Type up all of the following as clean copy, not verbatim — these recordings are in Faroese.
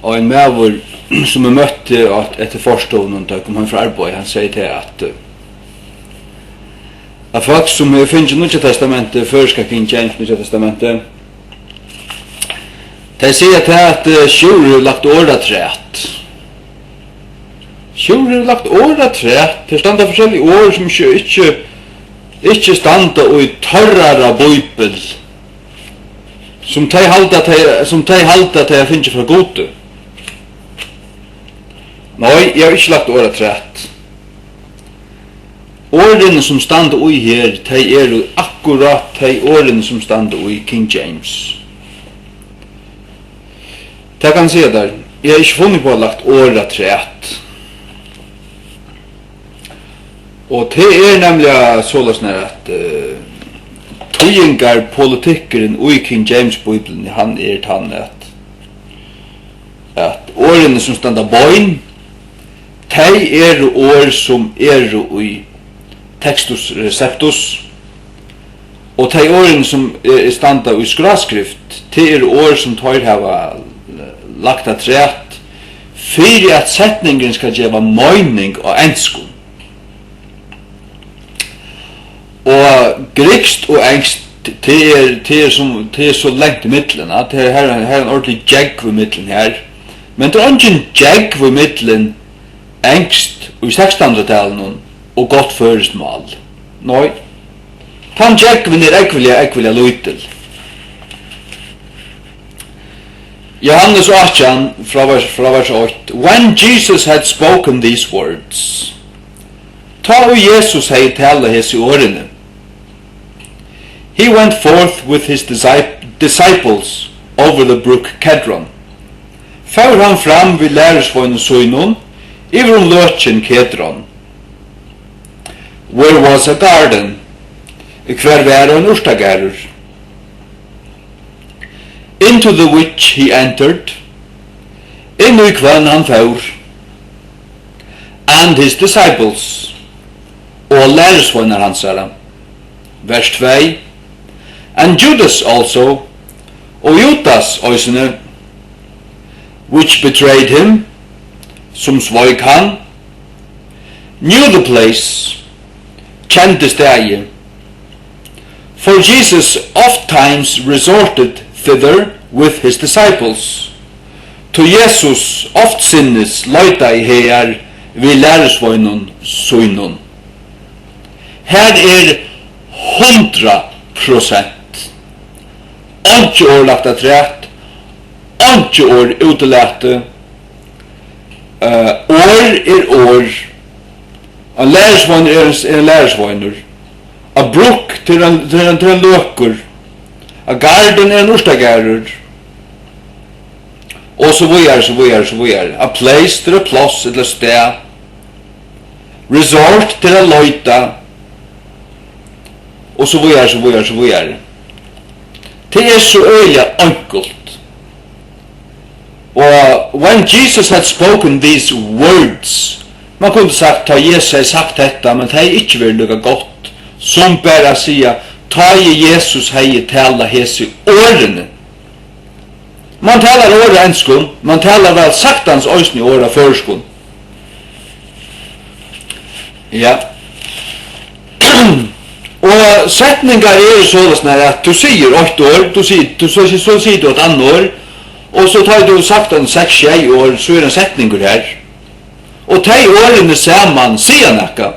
og en maver som møtte etter forstående da kom han fra arbeid, han sier til at folk som finner Nye Testamentet, først King James Nye Testamentet, de sier til at sjur lagt året træt. Sjur lagt året træt, det standa forskjellige år som ikke standa i tørrere bøybel, som de halda til jeg finner fra gode. Nei, jeg har ikke lagt året træt. Årene som standa ui her, de akkurat de årene som standa ui King James. Det kan si der, jeg har ikke funnet på å lagt året træt. Og det nemlig sånn at tøyengar politikkeren ui King James-bibelen, han tann at årene som standa bøyn, de år som ui textus receptus, og de årene som standa ui skraskrift, de år som tar hava lagt at træt, fyrir at setningen skal gjeva møyning og enskun. Og grikst og engst, det så lengt i middelen, at det her en ordentlig jegg i middelen her. Men det ikke jegg i middelen engst i 1600-tallet og godt førestmål. Nei. Tan jeggven ekvilja luitel. Johannes 8 fra vers 8. When Jesus had spoken these words, ta og Jesus hei tala hese årene. He went forth with his disciples over the brook Kedron. Fær han fram vid lærersvøyne søynon, iver løtjen Kedron. Where was a garden, hver var en urstagerur. Into the which he entered, inn i kvann han fær, and his disciples, og lærersvøyner hansara. Vers 2. And Judas also, og Judas òsene, which betrayed him, som svoik han, knew the place, kjente stegi. For Jesus oft times resorted thither with his disciples. To Jesus oft sinnes løyta i her vi lærersvøynun søynun. Her 100%. Ikke år lagt at rett, ikke år utelete, år, en lærersvøyner en lærersvøyner, a bruk til en løker, a garden en urstagerur, og så videre, a place til a plass eller sted, resort til a løyta, og så videre. Det så øyelig enkelt. Og when Jesus had spoken these words, man kunne sagt, ta Jesus har sagt dette, men det ikke vil lukka godt, som bare sier, ta Jesus har tala hese årene. Man talar året enskun, man talar vel saktans òsni året førskun. Ja. Og setningar sånn at du sier 8 år, så sier du et annet år, og så tar du sagt en 6-6 år, så en setningar her. Og de årene saman sier nekka,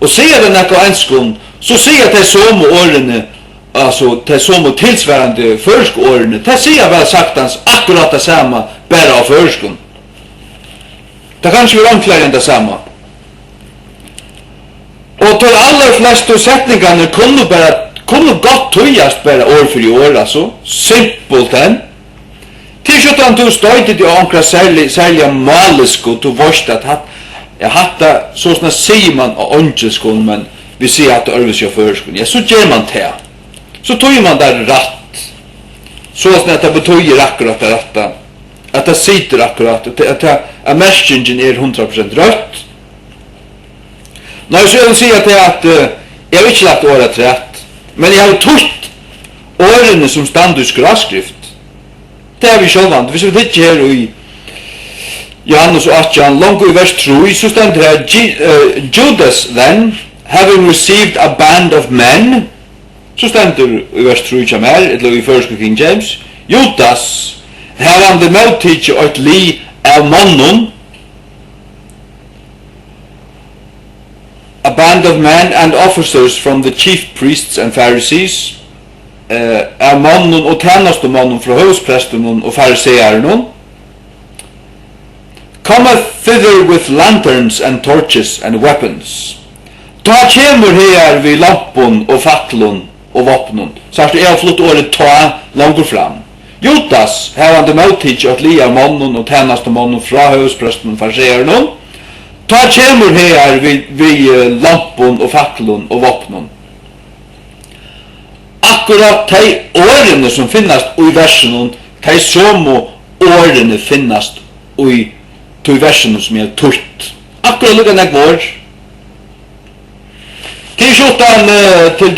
og sier det nekka enskun, så sier de somme årene, altså de somme tilsvarende førskårene, de sier vel saktans akkurat det samme, bare av førskun. Det kan ikke være omklære enn det samme. Og til aller fleste setningene kunne godt tøyast bare år for år, altså. Simpelt enn. Til skjøttan du støytet i omkring særlig malisko, du vorst at jeg hatt det, sånn sier man av åndsskolen, men vi sier at det øves jo førskolen. Ja, så gjør man det. Så tøyer man der ratt. Sånn at det betøyer akkurat det rette. At det sitter akkurat, at messingen 100% rødt. Når jeg sier til at jeg har ikke lagt året rett, men jeg har tøtt årene som stand i skraskrift. Det vi sjølvand. Hvis vi ikke her Johannes 8, langt i vers 3, så stendur her, Judas then, having received a band of men, så stendur i vers 3 kjem her, eller i første King James, Judas, havande mottidje og et li av mannen, a band of men and officers from the chief priests and Pharisees, av mannen og tjeneste mannen fra høvdspresten og fariseeren, cometh thither with lanterns and torches and weapons. Ta kjemur her vi lampun og fatlun og vapnun. Sagt jeg har flott året ta langur fram. Judas, havande mottidje at lia mannen og tjeneste mannen fra høvdspresten og fariseeren, ta kjemur her vi lampun og fatlun og vapnun. Akkurat de årene som finnast i versen, de somo årene finnast i to versen som er tørt. Akkurat lukkan jeg vår. Kishotan til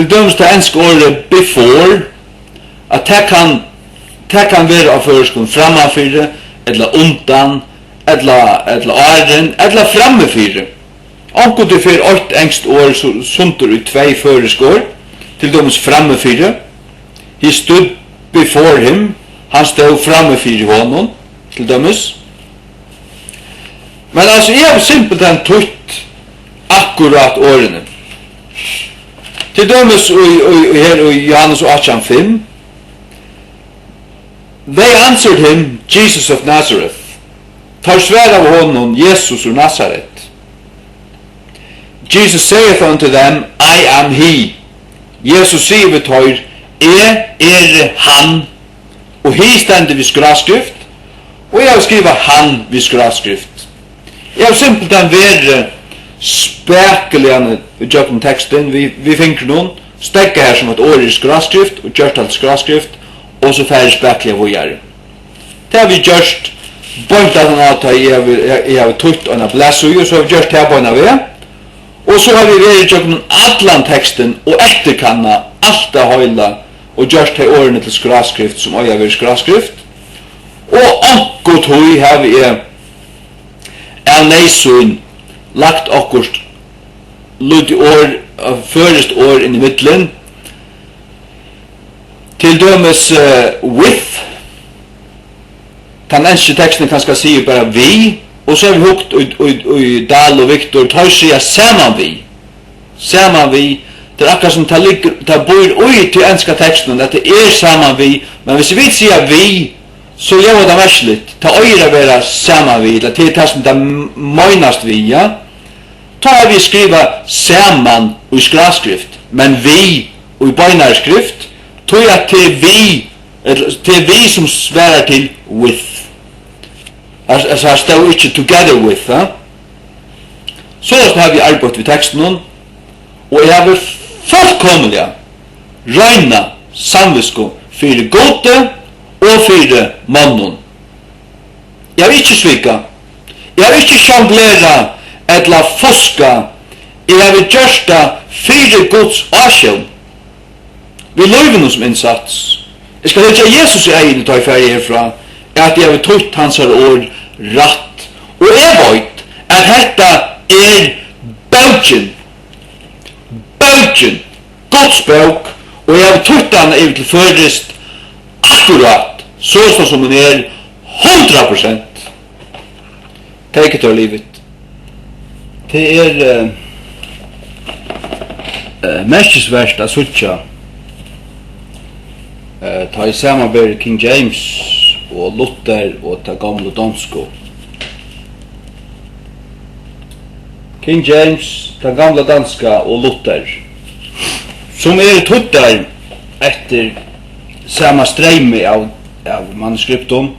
dømes til ensk året before, at det kan være av føreskon framafyre, eller undan, eller åren, eller framafyre. Anko du fyrir 8 engst år sunter i 2 føreskår, til dømes framafyre. He stood before him, han stod framafyre honom, til dømes. Men altså, jeg har simpelthen tøtt akkurat årene. Til dømes her i Johannes 8:5, they answered him, Jesus of Nazareth. Tar sver av honom, Jesus ur Nazaret. Jesus saith unto them, I am he. Jesus sier vi tøyr, han, og he stender vi skraskrift, og jeg har skriva han vi skraskrift. Jeg har simpelthen vært spekeliane i jøkken teksten, vi finner noen, stekka her som et år i skraskrift, og gjørt alt skraskrift, og så færre spekelig av å gjøre. Det har vi gjort, bønt at han at jeg har tøtt og blæsøy, og så har vi gjort det på en av det, og så har vi vært i jøkken atlan teksten, og etterkanna alt det høyla, og gjort det årene til skraskrift, som også har vært skraskrift, og akkurat høy har vi er neisøyn lagt akkurat lyd i år, førest år inn i middelen, til dømes with, den eneste teksten kan skal si bare vi, og så har vi hukt i Dahl og Viktor, tar seg saman vi, det er akkurat som det bor ui til enska teksten, at det er saman vi, men hvis vi sier vi, så gjør det versligt, ta øyre være saman vi, eller til det som det møgnast vi, ja. Ta vi skriva saman i skraskrift, men vi i bøynarskrift, tog at til vi som sverar til with. Altså her stod ikke together with, ja. Så har vi arbeidt ved teksten, og jeg har fullkomlig røyna samvisko fyrir gode og fyrir mannen. Jeg har ikke svika, jeg har ikke sjonglera eller fuska, jeg har gjort det fyrir Guds asjøn. Vi løyver som innsats. Jeg skal ikke Jesus i egen ta i ferie herfra, at jeg har tøtt hans år ratt. Og jeg vet at dette bøtjen, Guds bøk, og jeg har tøtt han over til førest akkurat, så som han 100%. Take it or leave it. Det mestesverst av suttja ta i samarbeid King James og Luther og ta gamle dansko. King James, ta gamla danska og Luther, som tuttar etter samma streimi av manuskriptum.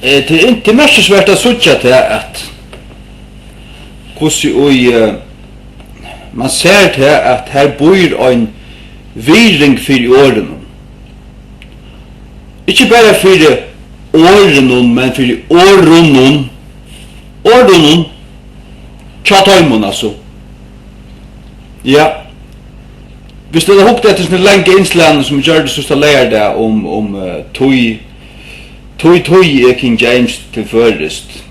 Til mestesverst av suttja til at man ser til at her bor en viring fyrir årene. Ikke bare fyrir årene, men fyrir årene, tjatøymon altså. Ja, hvis du har hukket etter sånne lenge innslagene som gjør det så lærer det om Tui King James til først.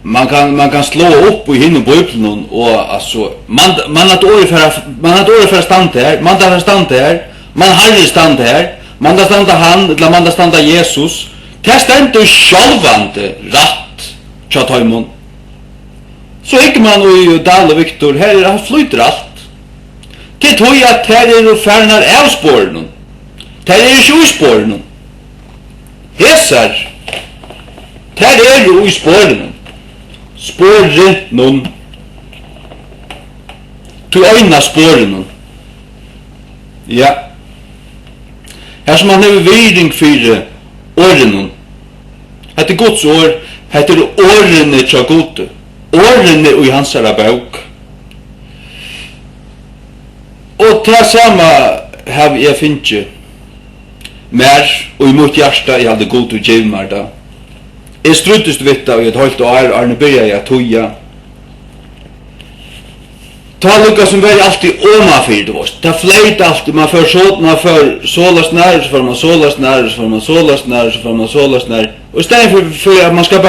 Man kan slå upp i hinna bibeln och alltså man har ordet för stand här, man har stand här, man har stand här, man har stand han eller man har stand Jesus. Testamentet självande rätt chattaimon. Så gick man och Dal Victor här flyter allt. Det tror jag att här är färnar av spåren. Det är ju spåren. Hesar. Det är ju spåren. Spåren någon. Till öjna spåren. Ja. Här som man har viding för åren. Det är Guds år. Det är åren till Gud. Åren i hans bok. Och det samma har jag finnit mer och i mitt hjärta jag hade god och giv mig det. Jag struttest vita och jag hållit och Arne börjar jag toja. Ta lukka som var alltid omafyrt av oss. Det flöjt alltid, man för sålas när, så får man sålas när, så får man sålas när, så får man sålas när. Och istället för att man ska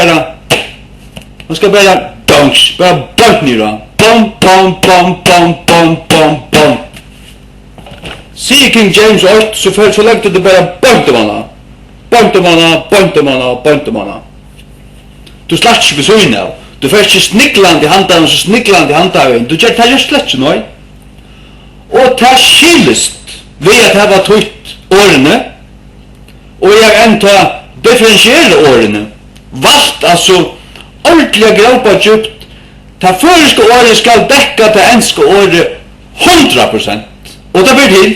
bara dunks, bara bunk ner då. Bom. Se King James 8 så lägger det bara bunkt manna. Du slats inte besöjna. Du får inte snicklande handhaven, du gör det just slats nu. Och det skilst vid att ha tryckt årene och jag äntar differentiera årene. Valt alltså ordentliga gröpa djupt. Det förska året ska täcka det enska året 100%. Och det blir till.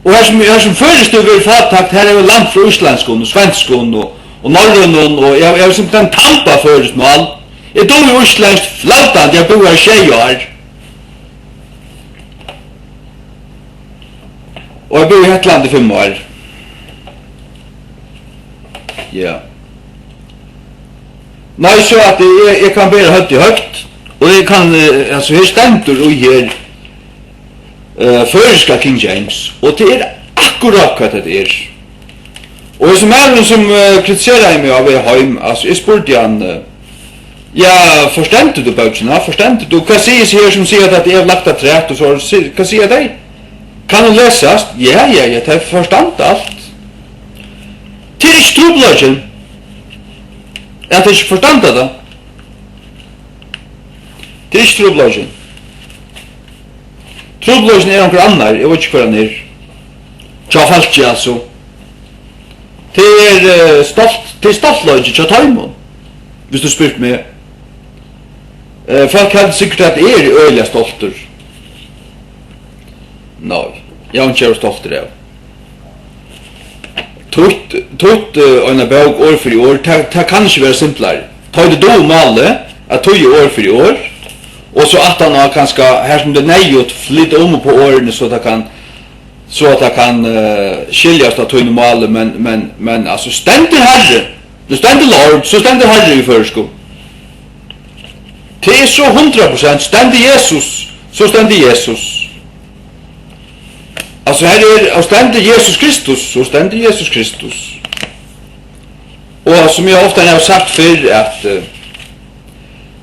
Och här som först du vill fattakt här är land för islandskon och svenskon och norrön och jag har som den tampa först med all. Jag dog i isländsk flautand, jag bor här 20 år. Och jag bor i Hetland i 5 år. Ja. Nej, så att jag kan bära högt i högt. Och jag kan, alltså här stämter och här förska King James. Och det är akkurat vad det är. Och som även som kritiserar mig av hem, alltså jag spurte han, ja, förstände du bötterna? Förstände du? Vad säger här som säger att det är lagt att rätt och så? Vad säger dig? Kan du läsas? Ja, det är förstånd allt. Det är inte troblagen. Att det inte förstånd det. Det är inte troblagen. Troblagen är någon annan, jag vet inte vad han är. Jag har fallit alltså. Det är stoltlögget jag tar imot. Hvis du spurt mig. Folk hade säkert att är öliga stolter. Nej, jag har inte stolter av. Tutt en bok år för år, det kan inte vara simplare. Ta det då malet, att tog år för år. Och så att han har kanske, här som det nejot, flytta på åren så att det kan skiljas av tog malet, men alltså ständer herre. Det ständer Lord, så ständer herre i förskap. Det är så 100%, ständer Jesus, så ständer Jesus. Alltså här är ständer Jesus Kristus, så ständer Jesus Kristus. Och som jag ofta har sagt för att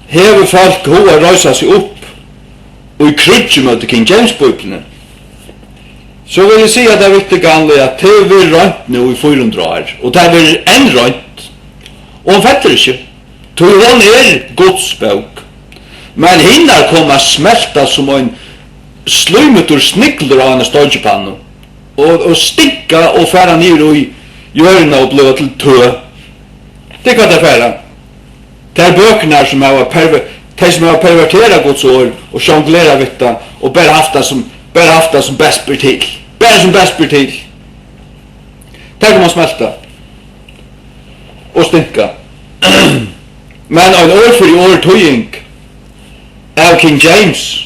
hever folk hova rösa sig upp och i krydje mot King James bibeln. Så vill jag säga att det är viktigt att det är rönt nu i 400 år. Och det är en rönt. Och hon fattar inte. Då hon är Guds bok. Men hinnar kommer smälta som en slummet ur snickler av en stodgepanna. Och sticka och färra ner i hjörna och blöva till tö. Det kan det färra. Det är böckerna som har perverterat Guds år och jonglerat vitta och bara haft det som bäst blir till. Bara som bäst blir till. Det kan man smälta. Och stinka. Men en år för i år tøying av King James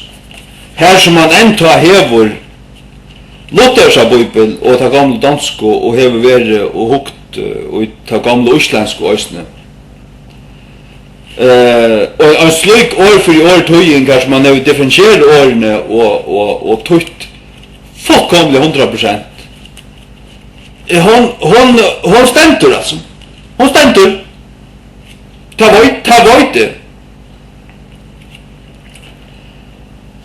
här som man ändå hever Luthersa bibel och ta gamla dansko och hever vere och hukt och ta gamla isländsko ösne. Och en slik år för i år tøying här som man har differentierat årene och tøyt fullkomlig 100%. hon stendur alltså. Hon stendur. Ta veit det.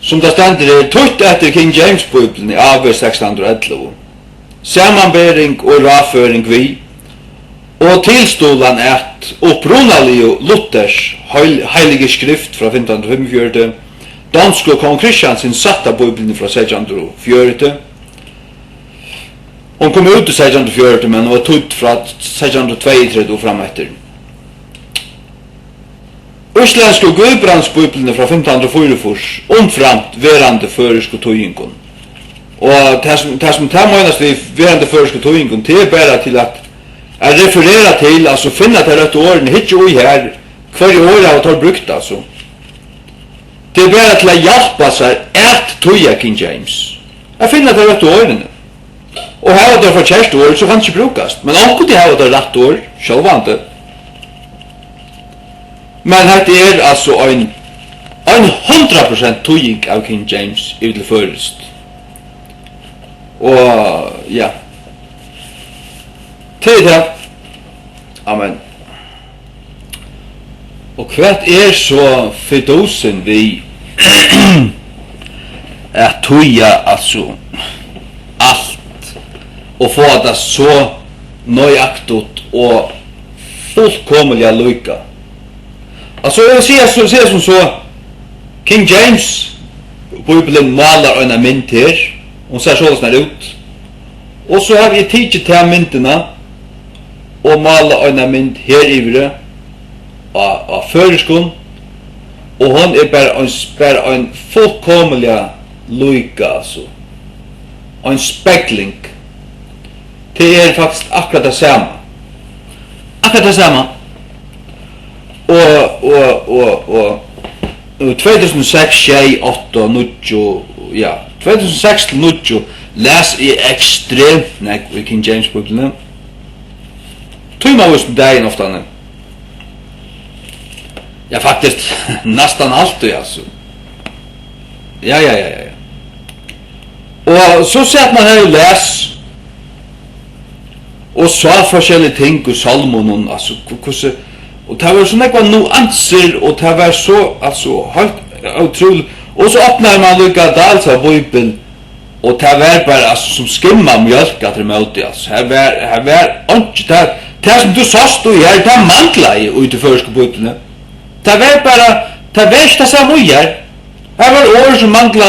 Som det stendur tutt etter King James Bibelen i AV 611. Samanbering og raføring vi, og tilstolan at opprunalig Luthers heilige skrift fra 1545, dansk og kong Kristiansen satta Bibelen fra 1640. Hon kom ut i 1640, men hon var tutt fra 1632 og fram etter. Østlandske og Guðbrandsbibelene fra 1544 omframt verande føreske tøyingon. Og det som menes vi verande føreske tøyingon, det bare til at jeg refererer til, altså finne til rette årene, hitt jo i her, hver år jeg har brukt, altså. Det bare til å hjelpe seg et tøya King James. Jeg finner til rette årene. Og her var det for kjærste år, så kan det ikke brukes. Men omkring det her var det rett år, selvvante. Men det altså en 100% tøying av King James i vil førest. Og ja. Til det. Amen. Og hva så fidosen vi at tøya altså alt og få det så nøyaktigt og fullkomlig lykka. Altså, jeg sier som så, King James, Bibelen maler en mynd her, og ser sånn her ut. Og så har vi tidlig til myndene, og maler en mynd her ivre, av føreskon, og hun bare en fullkomlig lykke, altså. En spekling. Det faktisk akkurat det samme. Akkurat det samme. Og 2006, 2008, 2009, ja, 2006 til 2009 les jeg ekstremt nek i King James Bibelen. Tøyma hos dagen ofte. Ja, faktisk, nesten alltid, altså. Ja. Og så sett man her og les, og så forskjellige ting og salmonen, altså, hvordan. Og det var sånn ekva nuanser, og det var så, altså, helt utrolig. Og så åpner man lykka dals av Bibelen, og det var bare, altså, som skimma mjölk at det møte, altså. Her var ikke, det som du sast du her, det mangla i ut i første Bibelen. Det var bare, det var ikke det samme her. Her var ord som mangla,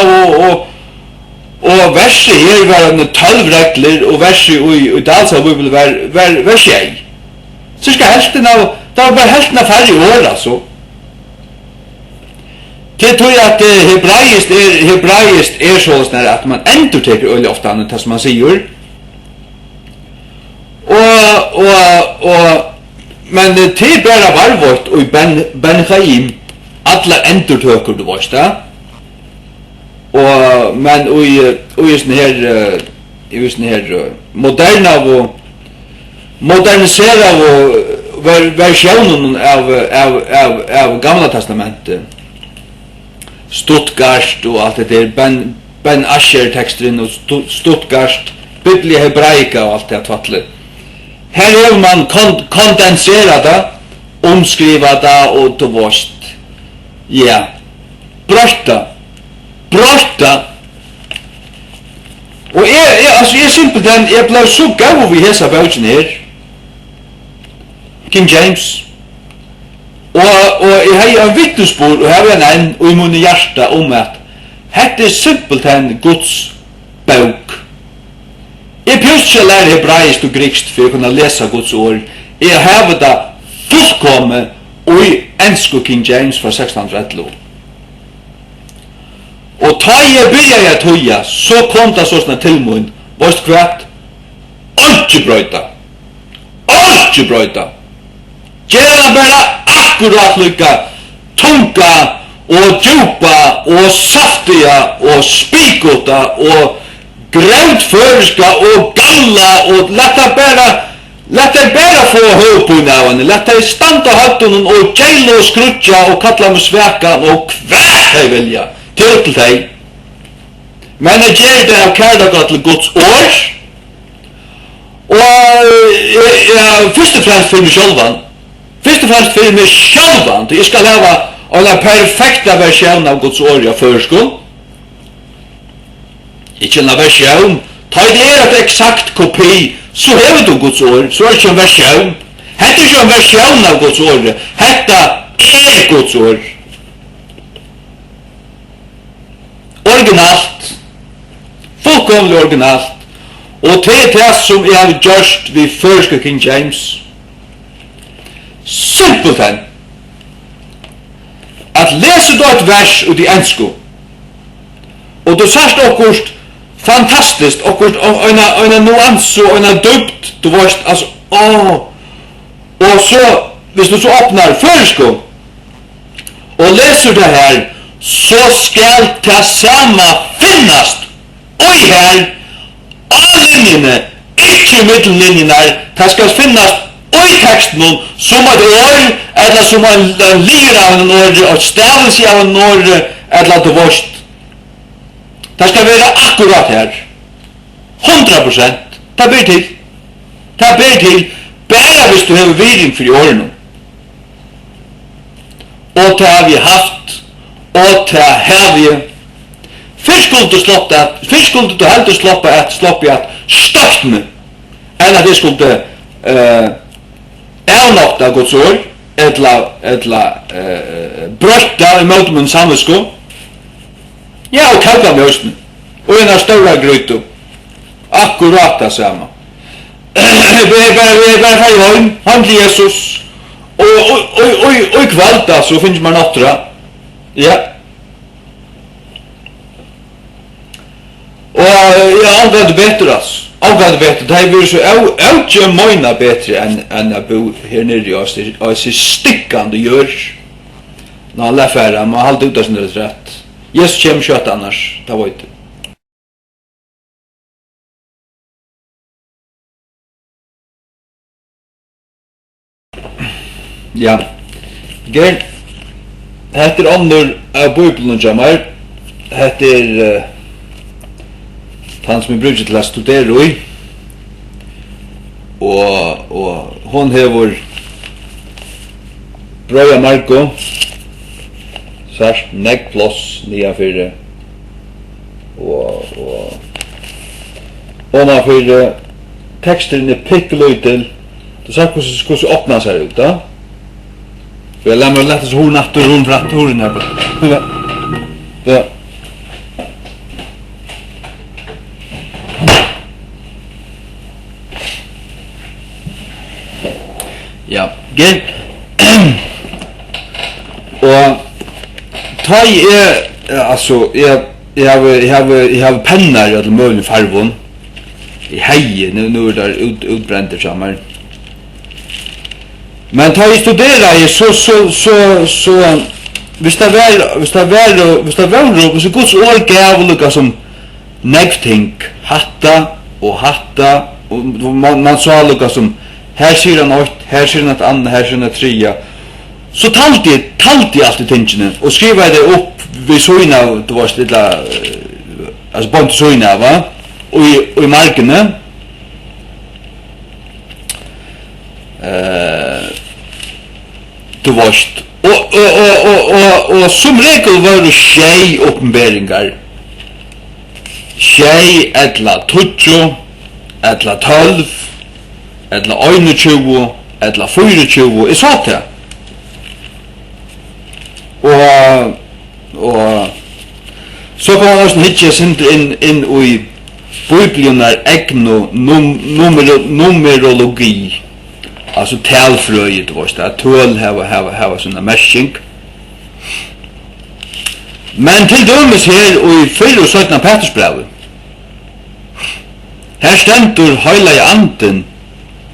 og verset her var 12 regler, og verset i dals av Bibelen var skjei. Så skal helsten av, det var bare helten av færre år, altså. Det tror jeg at hebraisk sånn at man endurteker øyelig ofte annet, det som man sier. Men det bare varvått, og i Ben Chaim, alle endurteker du varst da. Men i sånn her moderne og modernisere og versjonen av Gamla Testamentet, Stuttgart og alt det der, Ben Asher-teksteren og Stuttgart, Biblia Hebraika og alt det tvattle. Her har man kondenseret det, omskrivet det og til vårt. Ja, brøtta. Og jeg simpelthen, jeg ble så gav over hese bøkene her, King James. Og jeg har en vittnesbord, og jeg har en og i munne hjärta om at dette simpelthen Guds bøk. Jeg prøver ikke å lære hebraisk og grekst for å kunne lese Guds ord. Jeg har det fullkommet og i ensko King James fra 1611. Og ta jeg begynner jeg tøya, så kom det sånn til mun, vårt kvart, ikke brøyta. Gjerne bare akkurat lykka, tunga og djupa og saftiga og spikota og grøntførska og galla og lett det bare få håpun av henne, lett det standa høttun og gjeile og skrutja og kalla med svekan og hver de vilja til deg. Men jeg gjør det av kærdaga til Guds år, Og først og fremst for meg sjálvan. Først og fremst for meg sjálvan. Jeg skal hava en perfekta versjon av Guds ord i førskål. Ikke en versjon. Ta det et eksakt kopi, så hever du Guds ord, så det ikke en versjon. Hetta ikke en versjon av Guds ord. Hetta Guds ord. Originalt. Fullkomlig originalt. Og til det som jeg har gjort ved første King James. Simpelthen. At lese du et vers ut i ensko. Og du sørst okkurst fantastisk, okkurst en nuanse og en dypt. Du varst, altså, Og så, hvis du så åpner førsko, og leser det her, så skal det samme finnast. Og her, av linjene, ikke middellinjene, det skal finnast og i teksten som et år, eller som en lir av en år, og stavelse av en år, eller det vorst. Det skal være akkurat her. 100%. Det ber til. Det ber til, bare hvis du har viring for i årene. Og det har vi haft, og det har vi. Først skulle du heldig sloppe at støttene, enn at det skulle avnokta Guds ord, etla brøtta i møte med en samvisko. Ja, og kalka med høsten. Og en av større grytu. Akkurat det samme. Vi er bare ferdig hånd til Jesus. Og i kvalta så finnes man åttra. Ja. Og jeg angår det bedre, altså. Angår det bedre. Det er så ikke møyna bedre enn å bo her nere i oss. Og jeg stikkende gjør. Når han leffer, man har alltid ut av sin rett. Jesus kommer kjøtt annars, det var ikke. Ja, gern. Heter andre av Bibelen og Jamar. Heter han som bruker til å studere i. Og hon hever Brøya Marko. Særst neggplås nya fyrir. Og man fyrir teksterne pikkeløytel. Du sagt hvordan det åpna seg ut, da? For jeg lemmer lett så hun natt og hun fratt horen her. Ja. Ja, gøy. Og ta altså, jeg har penner i alle mulige farvån. I heie, nå er det utbrenter sammen. Men ta I studera så hvis det var så Guds ord gav lukka som negting, hatta, og man sa lukka som her sier han 8, her sier han et annet, her sier han et 3. Så talte jeg alltid tingene, og skriva det opp ved søgna, det var stilla, altså bant søgna, va? Og I markene. Du varst. Og som regel var det tjei oppenberingar. Tjei, etla 20, etla 12, etla 21, etla 24, jeg sa det. Og så kan man også hitje sint inn I Bibelen egno numerologi. Altså talfrøy, du varst det, tøl hava sånne meshing. Men til dømes her og I 4 og 17 Petersbrevet, her stendur heila I anden,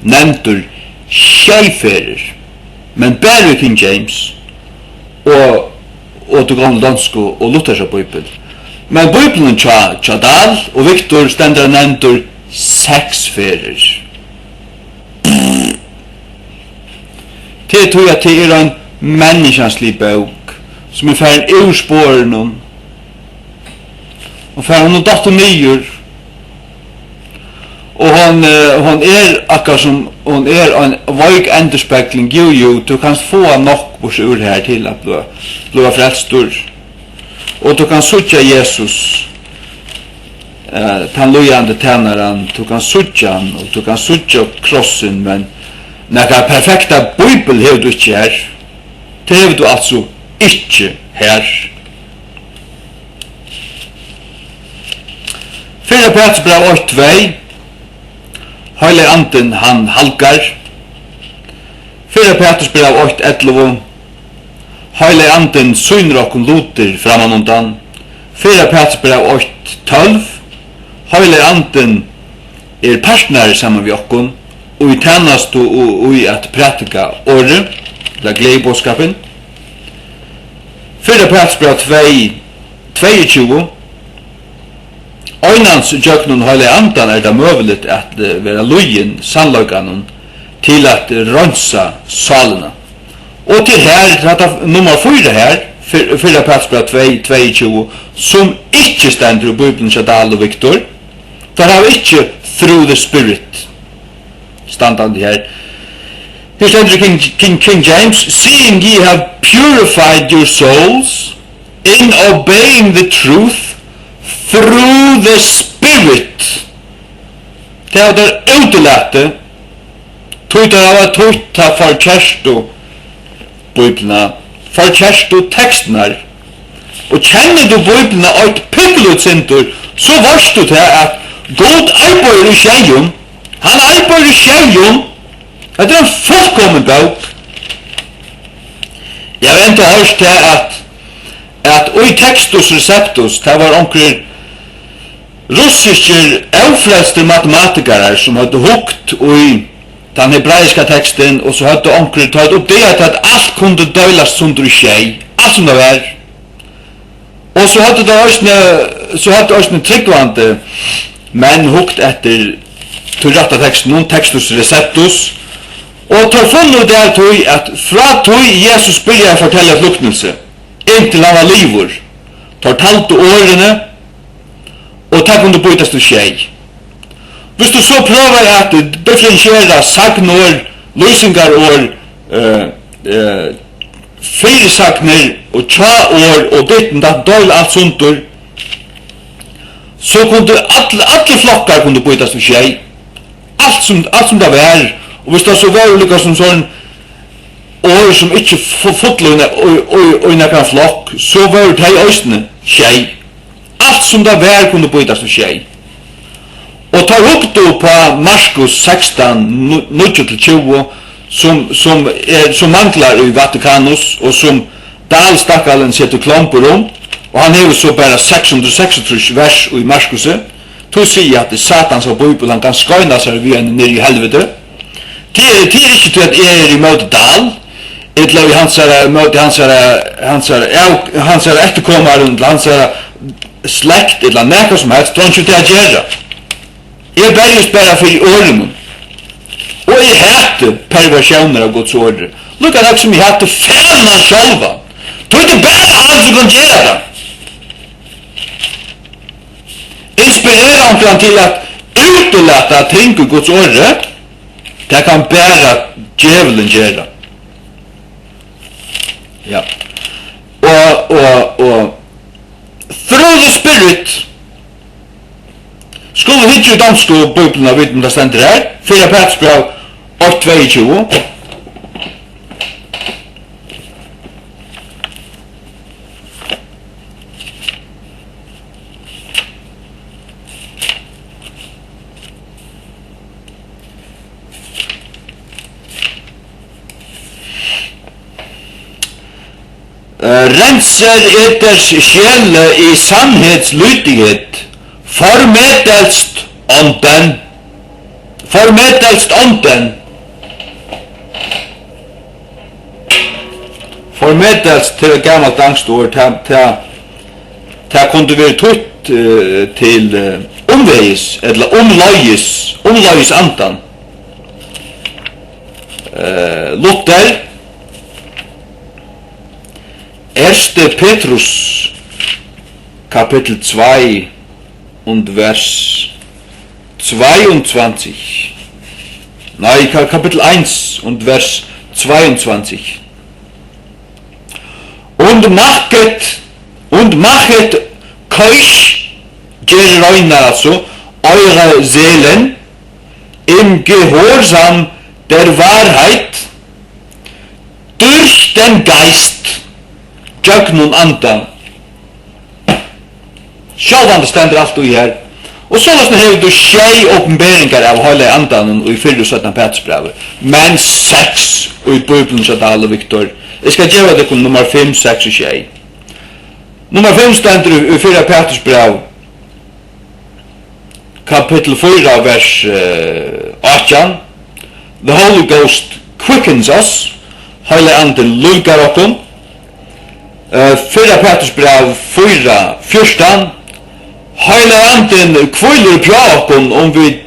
nevntur tjeiferer, men bare King James, og til gamle dansko og luthersa Bibel. Men Bibelen tjadal, og Victor stendur nevntur 6 ferer. Det tror jeg til en menneskenslig bok, som ferdig ur spåren og ferdig datt og nyer. Og hon akkar som hon en veik endurspegling, jo, du kan få nok bors ur her til at bli frelstur. Og du kan suttja Jesus, den lojande tænaren, du kan suttja han, og du kan suttja krossen, men nekka perfekta bibel hev du ikke her. Det hev du altså ikke her. 4 Petrus brev 8:2. Heilig anden han halkar. 4 Petrus brev 8:11. Heilig anden syner okkur luter framan undan. 4 Petrus brev 8:12. Heilig anden partner saman vi okkur, og i tennast og i at pratika året, eller gledeboskapen. 4 Petrus brev 2:22. Øynans jøknun heilig andan det møveligt at vera lujen sannløyganen til at rønsa salena. Og til her, nummer 4 her, 4 Petrus 2:22, som ikke stender i Bibelen Shadal og Victor, for har ikke through the Spirit standande her. Her stender King James, seeing ye have purified your souls in obeying the truth through the Spirit. Det er der utelate, tøytar av at tøyta for kjerstu Bibelna, for kjerstu tekstnar. Og kjenner du Bibelna og et pippelut så varst du til at God arbeider i skjeion, han arbeider i skjeion, det er en fullkommen bok. Jeg har enda hørt til at i tekstus receptus, det var omkring russiske avfrelste matematikarer som hadde hukt i den hebraiska teksten, og så hadde omkring tatt opp det at alt kunne døylast sundur i skjei, alt som det var. Og så hadde det også tryggvande men hukt etter turratta teksten, noen tekstus receptus, og tar funnet der tog at fra tog Jesus byrja å fortelle et luknelse, inntil han var livor, tar talte årene, og det kunne bytas til skjei. Hvis du så prøver at differentiera sagnår, løysingarår, fyrisagner og tjaår og ditten, da døyl alt sundur, så kunne alle flokkar kunne bytas til skjei. Alt som det var. Og hvis det så var ulike som sånn år som ikke fotløyne og nekka flokk, så var det i østene skjei. Alt som det var kunne bytas til skjei. Og tar opp du på Markus 16, 9-20, som manglar i Vatikanus, og som Dalstakkalen setter klomper og han hever så bare 636 vers i Markuset, til å si at Satans og Bibelen han kan skøyna seg vi nere i helvete. Det er ikke til at jeg i møte Dal, eller i hans etterkommere, hans slekt, eller nekka som helst, det er ikke til å gjøre. Jeg berges bare for i årene. Og jeg heter perversjoner av Guds ordre. Lukka nok som jeg heter fæna sjálva. Du er bare han som kan gjøre det. Inspirera omkring til at utelata ting i Guds ordre, det kan bare djevelen gjøre. Ja. Og through the Spirit skulle hitje dansk og Bibelen av Bibelen det stender her, 4 Petrus brev 8:22. Renser eters sjele i sannhetslydighet, formedelst ånden. Formedelst til et gammelt angstord, det kunne være tøtt til omveis, eller omløyes andan. Luther, 1. Petrus, kapitel 2, und Vers 22. Nein, Kapitel 1 und Vers 22. Und machet keuch, also eure Seelen, im Gehorsam der Wahrheit, durch den Geist, Jögnun Andan. Sjálvan det stendur allt í her. Og så hefur du tjei åpenberingar av Heilige Andan og i 4:17 Petrusbrevet. Men 6 og i Bibelen så daler Viktor. Jeg skal gjøre det kun nummer 5, 6 og 6. Nummer 5 stendur i 4 Petrusbrevet. Kapitel 4, vers 18. The Holy Ghost quickens us. Heilige Anden lukar okkom. 4 Petrusbrevet 4, 14. Heilige Anden kvilur på okkom vi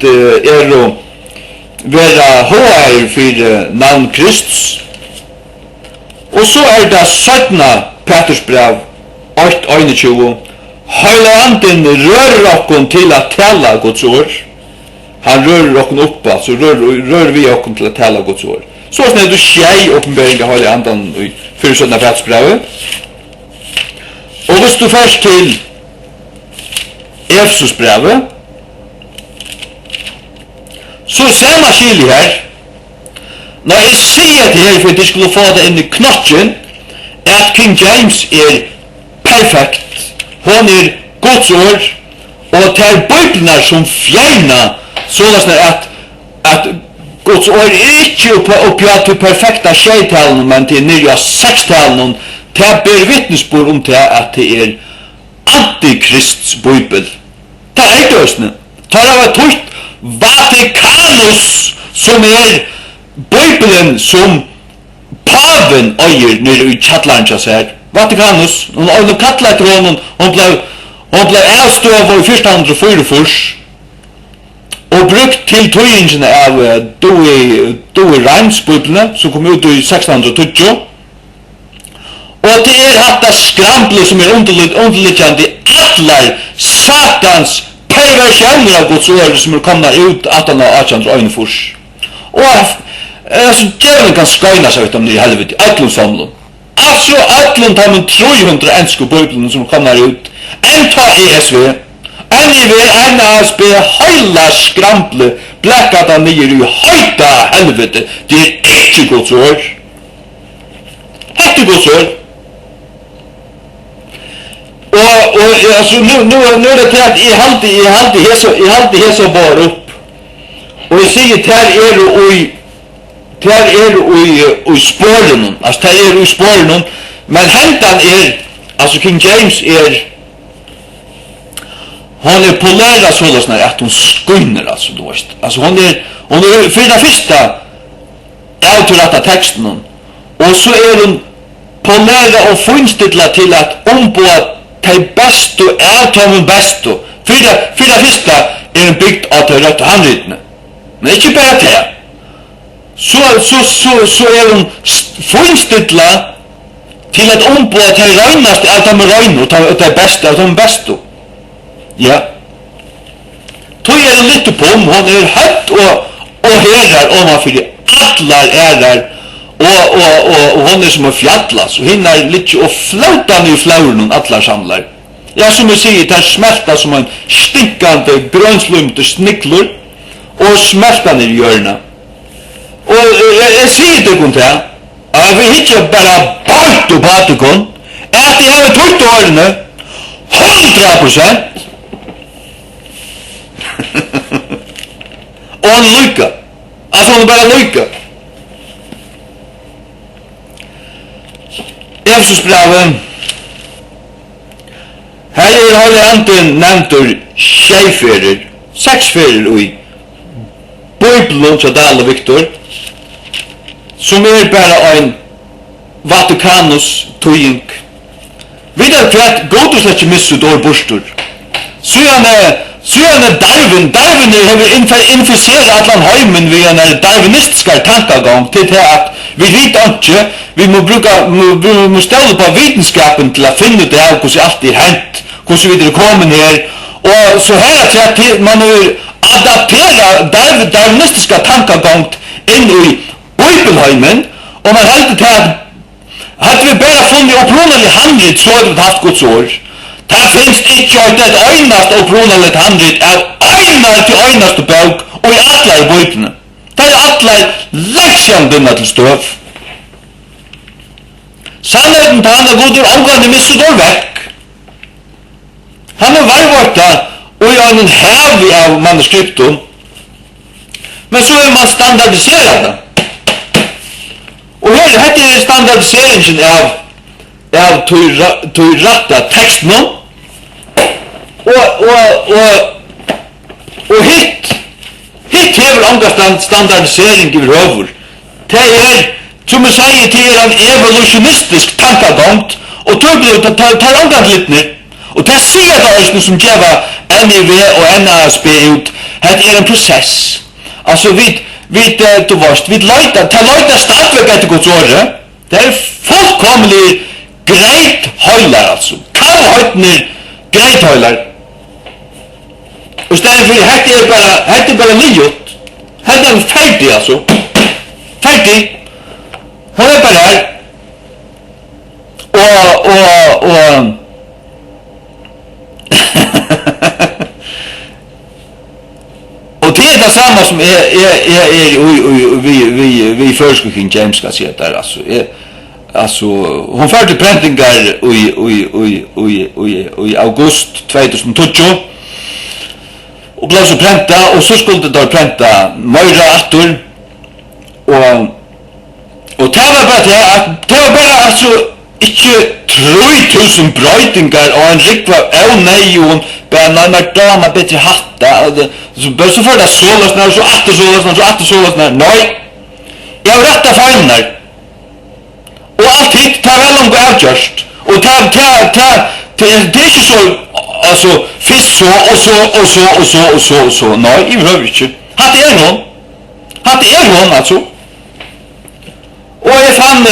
vera HR for navn Kristus. Og så det 17 Petrusbrev 8:21. Heilige Anden rører okkom til at tala Guds ord. Han rører okkom opp, så rører vi okkom til at tala Guds ord. Så du tjei åpenbering av Heilige Anden i 4:17 Petrusbrevet. Og hvis du først til Efesusbrevet, så ser man skillig her, når jeg sier til her for at de skulle få det inn i knotjen, at King James perfekt, hon Guds ord, og til Bibelen som fjerna, sånn at Guds ord ikke oppi til perfekta skjeitalen, men til nyrja 6-talen, til ber vittnesbord om til at det Antikrists Bibel. Det døsne. Det tøyt Vatikanus, som Bibelen som paven øyer nere i kjattlaren til seg. Vatikanus, og når kattlet etter honom, hun ble avstøv i 1444, og brukt til tøyingene av Dewey Rhymes Bibelene, som kom ut i 1620. Og det hatt skramble som underliggende atler satans perversioner av Guds ord som kommet ut 1881. Og djevelen kan skøyna seg ut om det i helvete, atlun samlun. Altså atlun tar man 300 enske bøyblen som kommer ut, enn ta ESV, NIV, NASB, heila skramble, blekkata nyer i høyta helvete, det ikke Guds ord. Hette Guds ord. Og altså nu det til at jeg halde hesa bar opp. Og jeg sier ter i spåren, altså ter i spåren, men hentan altså King James hon polera sådana att hon skunner alltså då visst. Alltså hon för det första autoratta texten och så hon polera och finstilla till att ombå till bestu atomen bestu. För det första en byggt av det rätta handritna. Men inte bara det. Så hon finstilla till att ombå till röjnaste atomen röjna och det bästa atomen bestu. Ja. Tog det lite på hon hött och herrar ovanför atlar där och hon som fjatlas och hinner lite och flautan i flauren atlar samlar. Ja, som jag säger, det smälta som en stinkande grönslumte snicklor och smältan i hjörna. Och jag säger det kun till att vi hittar bara bort och batukon att det har tryckt årene 100%. Och han lycka. Alltså hon bara lycka. Efesusbrevet. Här Heilige Anden nämnt tjejferer, 6 ferer i Bibelen så daler Viktor, som bara en Vatikanus tøying. Vidare för att gå till släck missu dår borstor. Så Darwin har inficerat allan heimen vid en darwinistiska tankegång till det att vi vet inte, vi må ställa på vetenskapen till att finna det här hur allt hänt, hur vi kommer här. Och så här att man har adaptera darwinistiska tankagångt inn i Bibelheimen, og man heldur til at hadde vi bare funnet opprunelig handrit, så hadde vi haft Guds ord. Det finnes ikke et øynast opprunelig handrit av øynar til øynaste bøk og i alle i Bibelene. Det alle leksjandunna til støv. Sannheten til han goder omgående misset år vekk. Han varvarta og i en hevi av manuskriptum, men så man standardisera det. Og hette standardiseringen av tog ratta teksten og hitt hever andre standardisering i røver. Det som jeg sier, det en evolutionistisk tankagångt, og tar andre littner. Og det sier det også som gjør NIV og NASB ut, det en prosess. Altså, vi leiter stadigvæk etter Guds åre. Det fullkomlig greit høyler, altså. Kallhøytner greit høyler. Og stedet for hette bare nygjort. Hette ferdig, altså. Ferdig. Hun bare her. Og og det det samme som vi først King James skal si der, altså hun førte prentingar i august 2012 og ble så prenta, og så skulle det da prenta Møyra Atur og det var bare altså ikke 3000 brøytingar og en rikva avneion bare nærmere dama bedre hatta så får det sålasnar, så atter sålasnar, så atter sålasnar. Nei, jeg har rett av feinar. Og alt hit tar vel om avgjørst. Og det er ikke så, altså, først så. Nei, jeg behøver ikke. Hatt er noen, altså. Og jeg fann,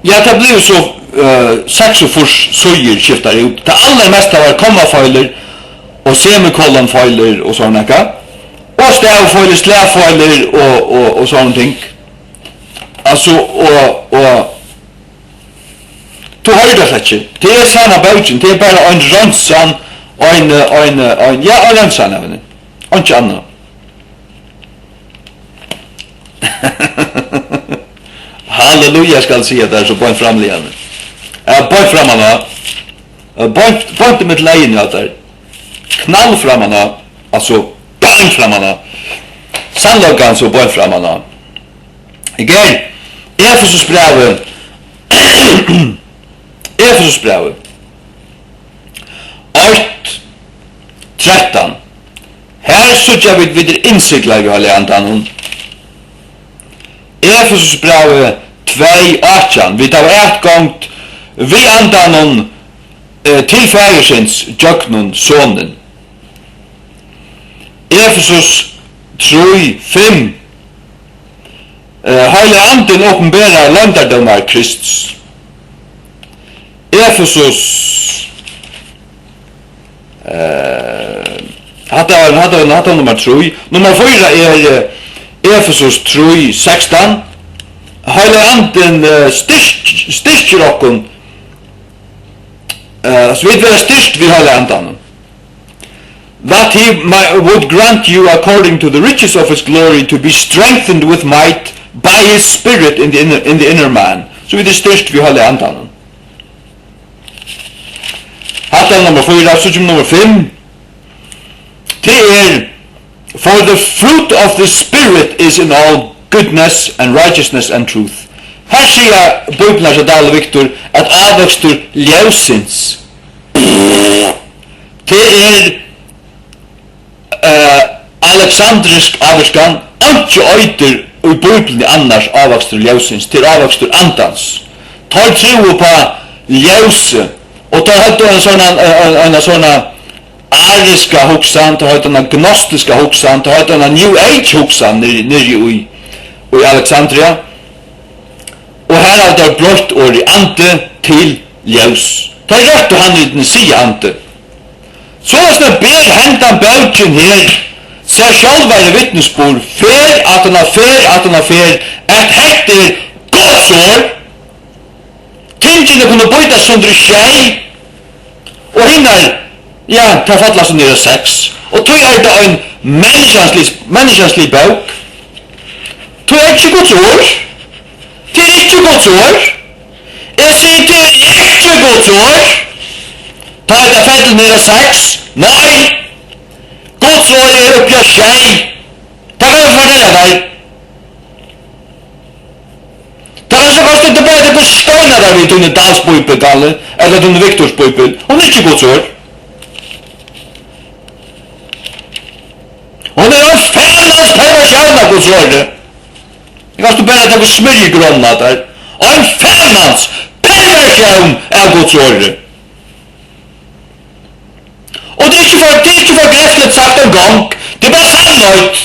det blir så 46 søyer skiftar ut. Det aller meste var kommafeiler, og semikolonfeiler og sånne ekka. Og stavfeiler, slæfeiler og sånne ting. Altså, og du hører det slett ikke. Det er samme bøtjen, det er bare en rønnsan, en rønnsan av henne. Og ikke annet. Halleluja skal si at det er så bønt framligende. Bønt framanna. Bønt mitt leien at det er. Knall framanna, altså bønt framanna. Sannløkkan så bønt framanna. Igen, Efesus brevet. Efesus brevet. 8:13. Her sutja vi videre innsiklag i halve andanen. Efesus brevet 2:18. Vi tar etgångt vi andanen til færesins djøknun sonen. Efesus 3:5. Heile anden åpenbærer løndardomar Kristus. Efesus hatta nummer 3. Nummer 4 er Efesus 3:16. Heile anden styrker okkun så vi vil styrkt vi heile anden. That he would grant you according to the riches of his glory to be strengthened with might by his spirit in the inner man. Så vi styrkt vi heile anden. Hatta nummer 4, så nummer 5. Det er for the fruit of the spirit is in all goodness and righteousness and truth. Her sier Bibelen til Dale Victor at avvøkstur ljósins. Det Alexandrisk avvøkskan, ikke øyter i Bibelen annars avvøkstur ljósins, til avvøkstur andans. Tar tro på ljóse, og tar høyt en sånn ariska hoksan, tar høyt en gnostiska hoksan, tar høyt en New Age hoksan nere i Alexandria. Og her er det blått år i ante til ljus. Det er rett og han i den sige ante. Så er det hendan bøkken her, ser sjálfare vittnesbord, fer at han fer, at hekter godsår, tingene kunne bøyta sundre tjei, og hinnar, ja, ta fatla som nere 6, og tog det en menneskenslig bøk, tog ikke godsår, til ikke godsår, jeg sier til ikke godsår, ta det fatla nere 6, nei, godsår oppi av tjei, ta kan jeg fortelle deg, ta kan så koste det bare på skåna der vi tunne Dalsbøybel, eller tunne Viktorsbøybel, og ikke godsår. Hon en femmans perversjon av godsåret. Jeg kan stå bare at det var smyrjegronna der. Og en femmans perversjon av godsåret. Og det er ikke for greflet sagt en gang. Det er bare sannhøyt.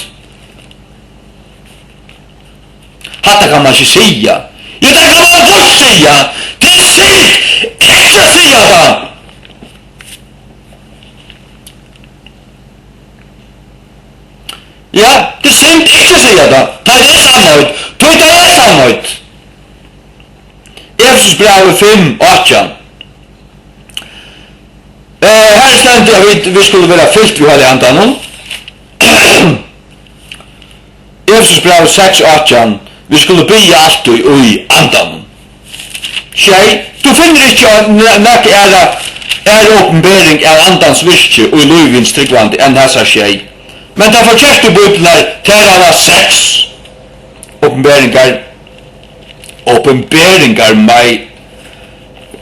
Hatta kan man ikke sia. Jo, det kan man godt sia. Det er sykt. Ikke sia da. Ja, det er synd ikke sia da. Det er sannhøyt. Det er sannhøyt. Efesus brevet 5:18. Her stendur at vi skulle være fyllt ved hele andan. Efesus brevet 6:18. Vi skulle bli alltid i andan. Tjei, du finner ikke noe åpenbering av andans virke og i løyvins tryggvandi enn hessa tjei. Men da fortsetter Bibelen til alla 6 åpenberingar meg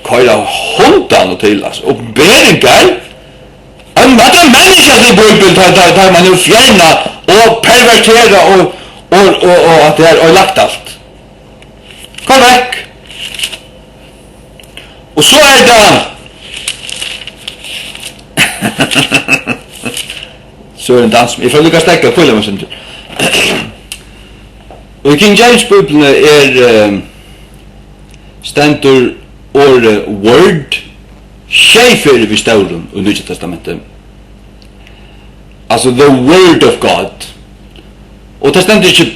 køyra hundan til, altså. Åpenberingar en menneske til Bibelen der man jo fjerna og pervertera og at det er lagt alt. Kom vekk. Og så det så en dans. Jeg får lykke stekka kvile meg sinter. Og i King James Bibelen stendur ordet word skjeifer vi stauren i Nye Testamentet. Altså the word of God. Og det stendur ikke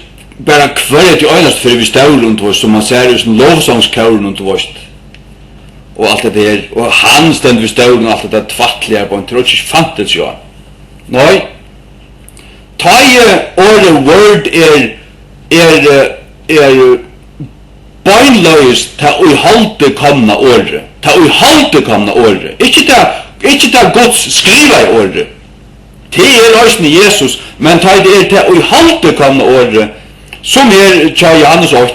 bare hver til øynast for vi stauren som man ser i sånn lovsangskauren og alt det her. Og han stendur vi stauren og alt det tvattlige på en tråd ikke fantet jo. Nei. Ordet word beinløys ta uihalde komna ordet. Ta uihalde komna ordet. Ikke ta Guds skriva i ordet. Det løsne Jesus, men ta det uihalde komna ordet, som tja Johannes 8.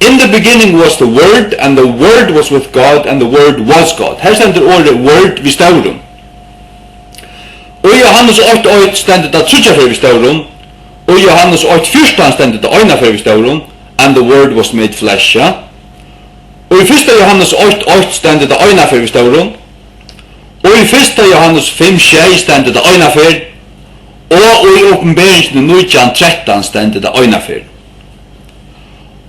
In the beginning was the Word, and the Word was with God, and the Word was God. Her stender ordet word vi staurum. Og i Johannes 8:8 stendet det trutjafyr vi staurum, og i Johannes 8:14 stendet det øynafyr vi staurum, and the word was made flesh, ja. Og i 1. Johannes 8:8 stendet det øynafyr vi staurum, og i 1. Johannes 5:6 stendet det øynafyr, og i åpenberingen 9:13 stendet det øynafyr.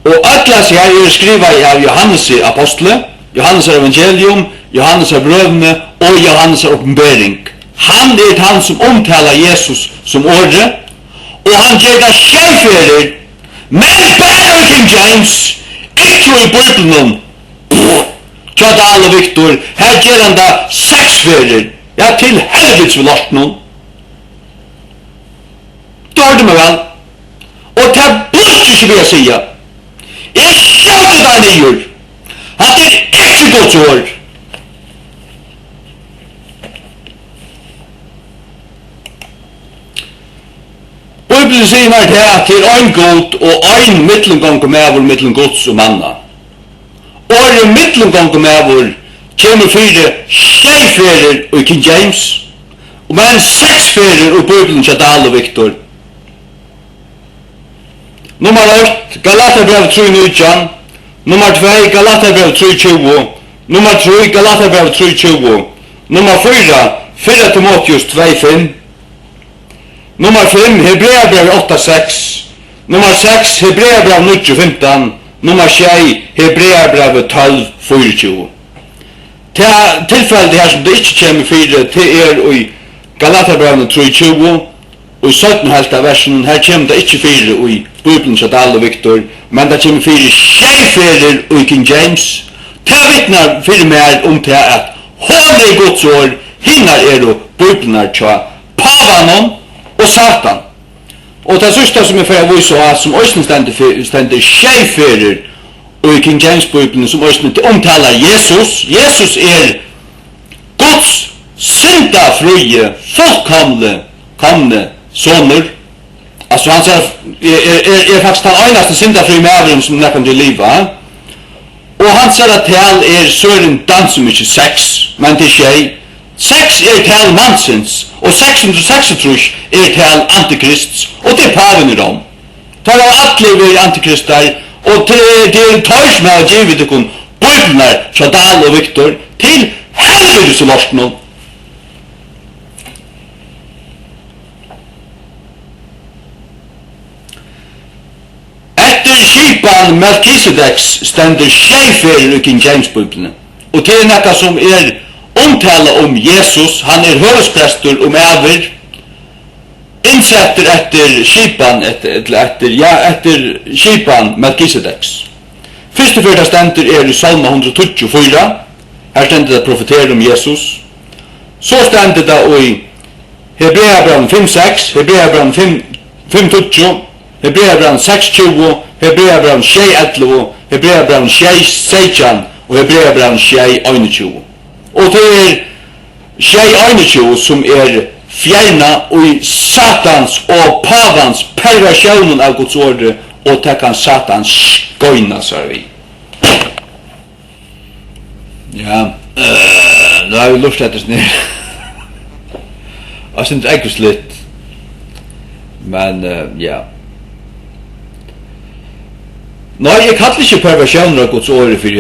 Og atlas her skriva av Johannes apostle, Johannes evangelium, Johannes brøvene og Johannes åpenbering. Han han som omtaler Jesus som ordet, og han gjør det skjellferdig, men bare i King James, ikke i Bibelen. Tjata alle Viktor, her gjør han det 6 ferdig, ja til helvets vil lort noen. Du hørte meg vel, og det burde ikke vil jeg sige. Jeg skjønte deg nyer, at det ikke godt år. Bibelen sier meg til at det er en god og en mittlengång med vår mittlenggods og manna. Og mittlengång med vår kommer 4 skjeiferer i King James, men 6 ferer i Bibelen til Dahl og Viktor. Nummer 8, Galaterbrevet 3:19. Nummer 2, Galaterbrevet 3:20. Nummer 3, Galaterbrevet 3:20. Nummer 4, 4 Timotheus 2:5. Nummer 5, Hebreerbrevet 8:6. Nummer 6, Hebreerbrevet 9:15. Nummer 6, Hebreerbrevet 12:24. Tilfellet her som det ikke kommer 4, det i Galaterbrevene 3:20, og i 17 halta versen, her kommer det ikke fire i Bibelen til Dahl og Victor, men det kommer fire skjeiferer i King James. Det vittnar for meg om til at hånd er Guds ord, hinnar er jo Bibelen til Pavanon og Satan. Og det sørste som jeg får vise av, som også stender skjeiferer i King James Bibelen, som også omtaler Jesus. Jesus er Guds syndafrie, fullkomne soner. Altså han er faktisk den eneste syndafrie medveren som nekker til livet. Og hans tal er søren danser mye sex, men det er ikke. Sex er tal mansens, og 636 er tal antikrists, og det er paven i Rom. Det er alle antikrister, og det er tøy som har givet dere bøybler fra Dahl og Victor til helvedes og lorsken. Etter skipan Melkisedeks stender skjeiferer i King James-bøyblene, og det er noe som er omtale om Jesus. Han er høvesprester over, innsetter etter skipan, etter skipan Melkisedeks. Første fyrta stender er i Salma 124, her stender det profeterer om Jesus. Så stender det i Hebreabrevet 5:6, Hebreabrevet 5:20, Hebreabrevet 6:20, Hebreabrevet 6:11, Hebreabrevet 6:16 og Hebreabrevet 6:21. Og det er 6:21 som er fjerna i Satans og pavans perversjonen av Guds ord, og det kan Satans skøyna seg vi. Ja, nå har vi lurt etter snir. Jeg synes det ekkert litt, men ja. Nei, jeg kan ikke perversjoner av Guds ord for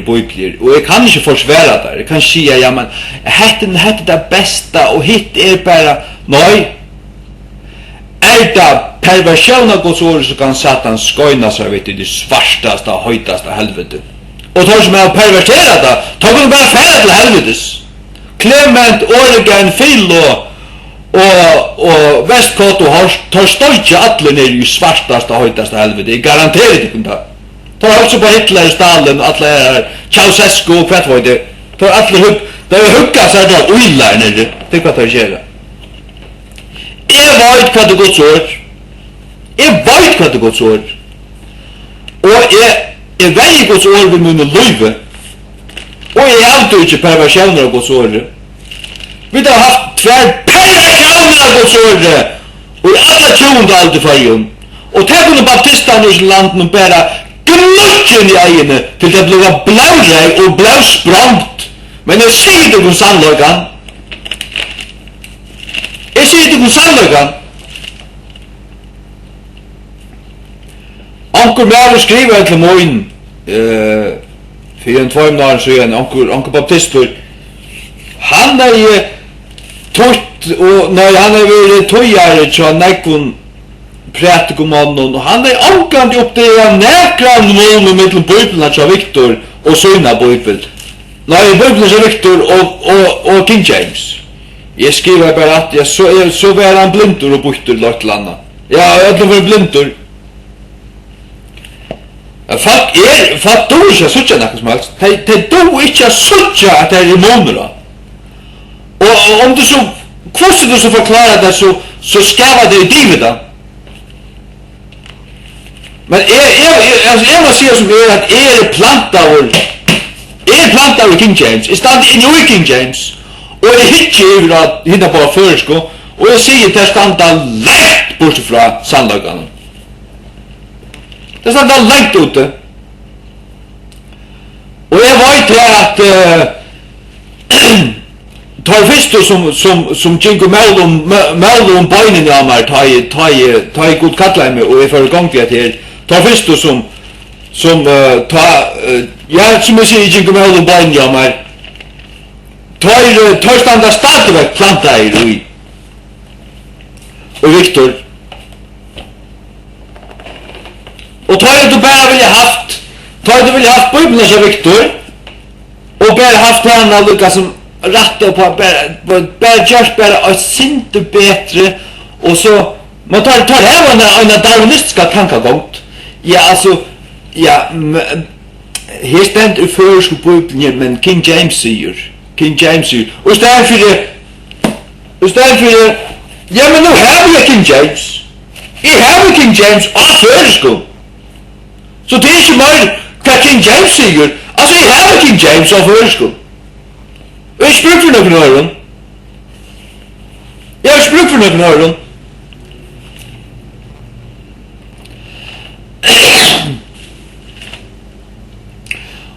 bøybler, og jeg kan ikke forsvære det. Jeg kan si, ja, men hette er det beste, og hitt er bare, nei, er det perversjoner av Guds ord, så kan Satan skøyna seg vidt i det svartaste og høytaste helvete. Og de som har perverteret det, de kan bare fære til helvetes. Clement, Oregon, Philo og Westcott og Horst, de står ikke alle ned i svartaste og høytaste helvete. Jeg garanterer det ikke det. De har også på Hitler, Stalin, alle her, Ceausescu og hva var det. De har alle hugga seg da uilar nede. Det er hva de skjer. Jeg vet hva det Guds ord. Jeg vet hva det Guds ord. Og jeg veier Guds ord ved mine løyve. Og jeg har alltid ikke perversjoner av Guds ord. Vi har haft tver perversjoner av Guds ord. Og i alle 20. alder fargen. Og det kunne baptistene i landet bare gnutjen i egene til det ble blåreg og blåsprangt. Men jeg sier det om sannløygan. Jeg sier det om sannløygan. Anker Mære skriver til morgen for en 2 år siden, Anker Baptistor, han er tøtt, og når han er vært tøyere til nekkun prætikomannen, og han er omkant opp det nekran mål mellom Bibelen til Victor og sønne Bibel. Nei, Bibelen til Victor og King James. Jeg skriver bare at så var han blindur og bøyter lagt landa. Ja, jeg var blindur. Folk do ikke suttja nekka som helst. De do ikke suttja at det er imonera. Og om du så, hvordan du så forklarer det, så skava det i divida. Men jeg må si som at jeg er planta av King James. Jeg stand inn i King James. Og jeg hittir over at hinna på føresko, og jeg sier at jeg standa lengt borte fra sandlagene. Det standa lengt ute. Og jeg vet at tar første som kjenker mellom beinene av meg, tar jeg god kattleim og jeg får i gang til at her. Tar første som som jeg sier kjenker mellom beinene av meg, tar standa stadigvæk planta i og Victor. Og tar du bare ville haft Bibelen som Victor, og bare haft henne lukka som rätta på bara just bara inte bättre och så man tar här en darwinistiska tankegång. Ja, alltså ja, här ständ i första Bibeln men King James säger. Och därför ja men nu har vi King James. I have King James av förskolan. Så det är inte mer vad King James säger. Alltså I have King James av förskolan. Jag språk för någon öron.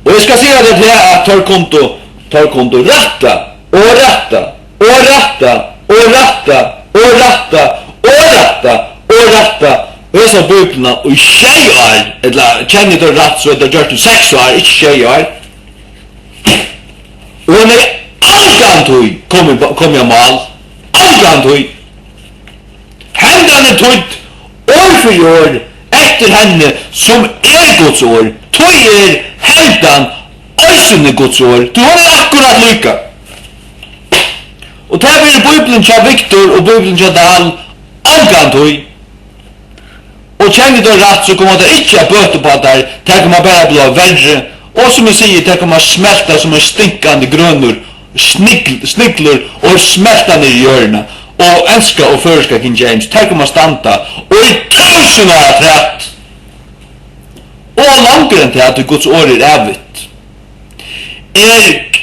Och jag ska säga det här att tar konto rätta. Och jag sa böckerna och tjejer, eller känner du rätt så är det gjort 6 år, inte tjejer. Och hon är allgantoj kom jag mal. Allgantoj. Händerna tog år för år efter henne som Guds år. Tog händan ösene Guds år. Du har akkurat lycka. Och där blir Bibeln till Viktor och Bibeln till Dahl allgantoj. Och känner du rätt så kommer det inte att böta på där. Det kommer bara bli värre. Och som jag säger, det kommer smälta som en stinkande grönor. Snickler och smälta ner I hjörna. Och älska och förska King James. Det kommer stanta. Och I 1000 år trätt. Och långre än det att Guds år evigt.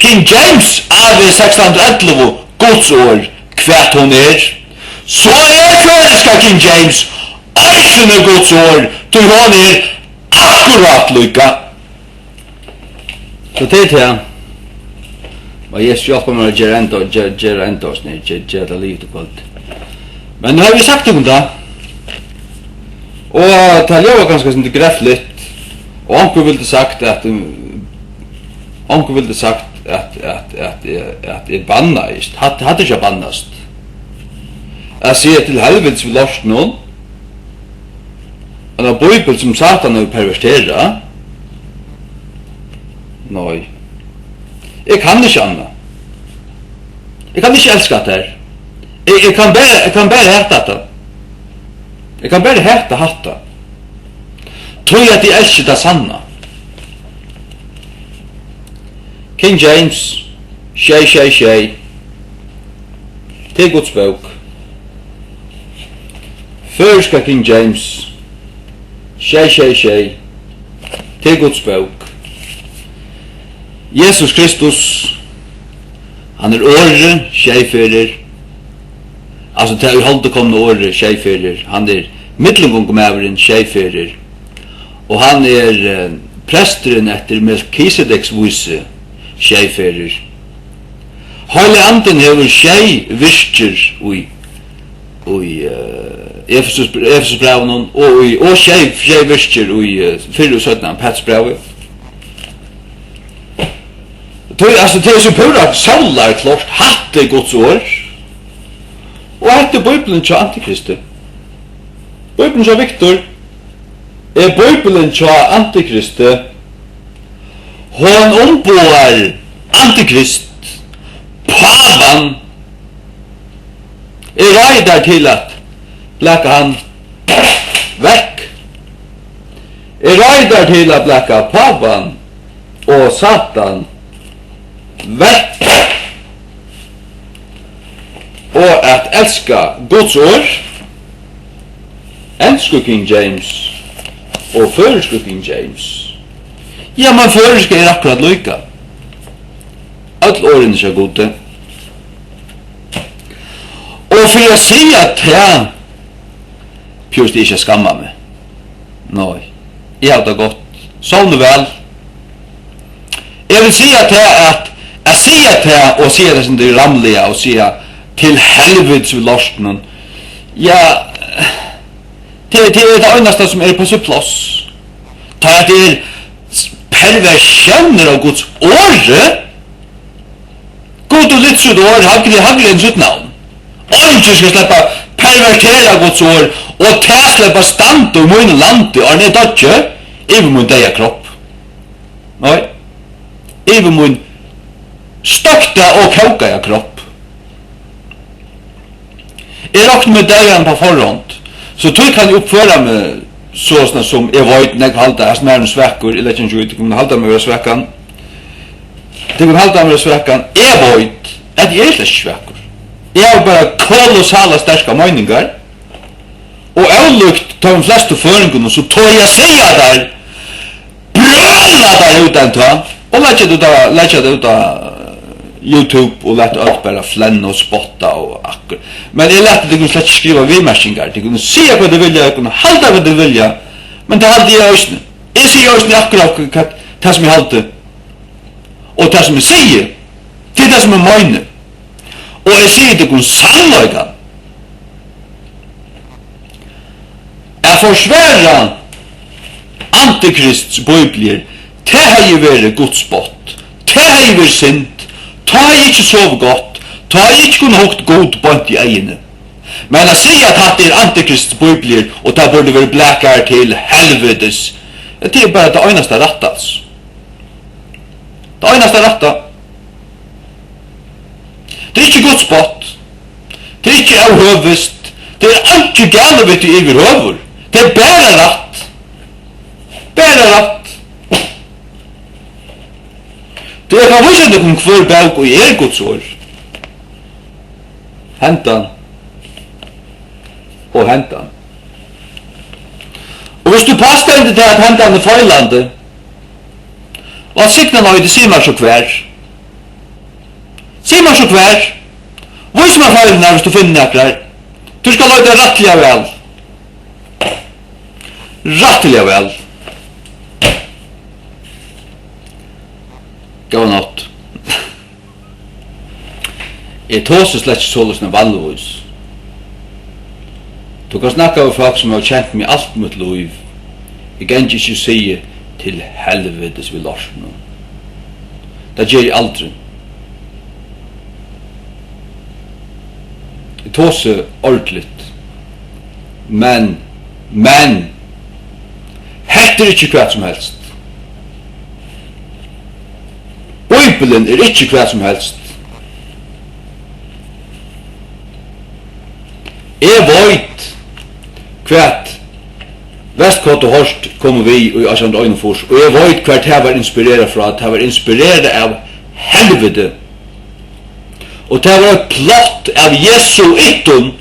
King James av 1611 Guds år kvärt hon så förska King James ösene Guds år till hon akkurat lycka. Så det här vad Jesus hjälper mig att göra ändå oss ner, göra lite på allt. Men nu har vi sagt om det. Och det var ganska inte gräffligt. Och Anko ville sagt att det banna ist. Hade inte bannast. Jag säger till helvetes vi lost någon. En bibel som Satan har perverterat. Nej. Jag kan inte anna. Jag kan inte älska det här. Jag kan bara hata det. Jag kan bara hata. Tror jag att jag älskar det sanna. King James, tjej. Det är Guds bok. Förska King James, tjej. Det är Guds bok. Jesus Kristus, han åre, tjejförer. Alltså det är hållt kommande åre, tjejförer. Han mittlengångmäveren, tjejförer. Och han prästeren efter Melkisedeks vise, tjejförer. Heilig anden hever tjej virker i Efesus breven og tjej virker i 4:17 Pets brevet. Alltså det är så pura sallar klart hatte Guds år. Och hatte Bibeln till Antikristi. Bibeln till Viktor. Bibeln till Antikristi. Hon omboar Antikrist. Pavan. Reidar till att lägga han väck. Reidar till att lägga Pavan och Satan väck. Och att älska Guds år. Älska King James. Och förska King James. Ja, man förska akkurat lycka. All åren är gode. Och för jag säger att jag pjust inte skamma mig. Nej. Jag har det gott. Sån väl. Jag vill säga att jag säger det och säger det som det är ramliga och säger till helvetes vid lorsten. Ja, det är det endaste som är på sitt plats. Ta att det är perversioner av Guds åre. God och lite så då haglig en sitt namn. Och inte ska släppa pervertera Guds år och ta släppa stant och mun land och det är inte även mun deja kropp. Nej. Även mun stökta og kauka kropp. Jeg råkner med døren på forhånd, så tog kan jeg oppføre meg sånn som jeg vet når jeg halter jeg snær svekker, eller ikke ut, jeg kunne halta meg ved svekkan. Det kunne halta meg ved svekkan. Jeg vet at jeg ikke svekker. Jeg har bare kolossala sterska meningar, og avlukt tar de fleste føringene, så tar jeg seg der, brøla der ut en ta, og lekkje det ut av YouTube og lette alt bare flenne og spotta og akkur. Men jeg lette det kunne slett skriva vidmersingar, de kunne sige hva de vilja, de kunne halda hva de vilja, men det halde jeg òsne. Jeg sier òsne akkurat det som jeg halde, og det som jeg sier, det er det som jeg mener. Og jeg sier det kunne sannløyga. Jeg forsværa Antikrists bøyblier, det har jo vært godspott, det har jo vært sint, ta jeg ikke sov godt, ta jeg ikke kunne hukt god bønt i egene. Men jeg sier at det er Antikrists bøyblier, og det burde være blekkar til helvetes, det er bare det eneste rattas. Det eneste rattas. Det er ikke godspott, det er ikke avhøvest, det er ikke galevitt i overhøver, det er bare ratt. Bare ratt. Det er kan vise dere hver bæk og er Guds ord. Hentan og hentan. Og hvis du påstender til at hentan er feilande, og sikna nøyde, sier man så hver. Sier man så hver. Vis man feilene hvis du finner nekrar. Du skal løyde rattelig vel. Rattelig vel. Gå natt. Jeg tåser slett ikke såløsene vanligvis. Du kan snakke av folk som har kjent meg alt mitt liv. Jeg kan ikke si til helvetes vi lorsen. Det gjør jeg aldri. Jeg tåser ordentlig. Men, heter ikke hva som helst. Bibelen er ikke hva som helst. Jeg vet hva Vestkott og Horst kommer vi i Asjand Øynefors, og jeg vet hva det var inspireret fra. Det var inspireret av helvete. Og det var et plott av Jesu ytton.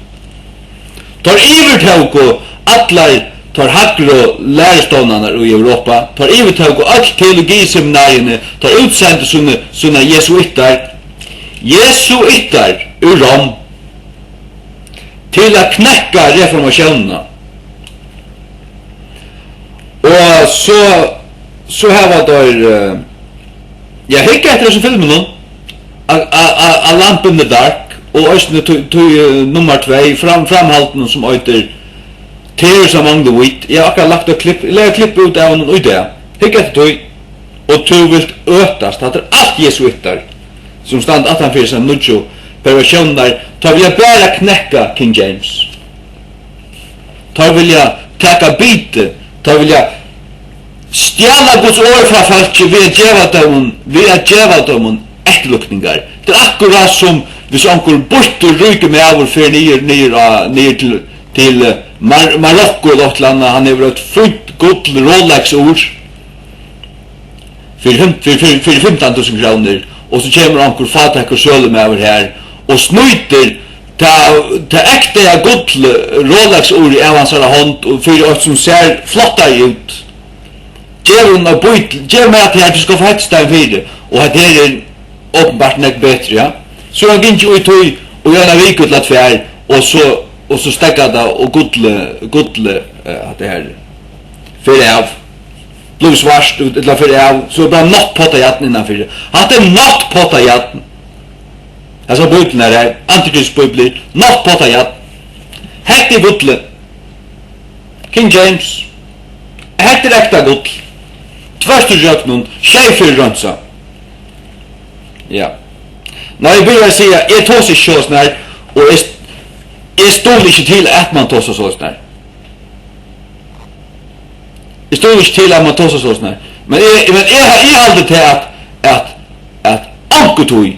Tar ivertøk og atler tar hakker og lærestånene i Europa, tar ivertøk og alt teologiseminariene, tar utsendte sånne jesuitter ur Rom, til å knekke reformasjonene. Og så her var det, jeg hikker etter disse filmene, av Lamp in the Dark, og østene tog nummer 2, framhalten som øyter Tears Among the Wheat. Jeg har akkurat lagt et klipp ut av noen idé. Hikk etter tog, og tog vilt øtast, det er alt jesuitter, som stand 1840 nødjo, perversjoner, tar vilja bare knekka King James. Tar vilja taka bite, tar vilja stjala Guds ord fra folk ved at djeva dem etterlukningar. Det er akkurat som hvis onkel bortur ryker med av og fyrir nir til Marokko og Lottland, han har et fullt godt Rolex-ord for 15.000 kroner, og så kommer onkel fatak og søle med over her, og snuiter til ekte godt Rolex-ord i hans hånd, og for oss som ser flotta ut. Gjev meg at du skal få hetstein fyrir, og at det er åpenbart nek bedre, ja. Så han gikk ut og gjør en vikut latt fjær, og så stekka det og gudle at det her fyrir av blod svarst eller fyrir av, så bare nått potta jatten innanfyrir. Han hadde nått potta jatten. Altså bøyblene her, antikrigsbøybler, nått potta jatten. Hekt i gudle. King James. Hekt i rekta gudle. Tverstur røknun, tjejfyr rønsa. Ja. Når jeg begynner å si at jeg tås ikke sånn her, og jeg stod ikke til at man tås sånn her. Jeg stod ikke til at man tås sånn her. Men jeg har aldri til at Anketøy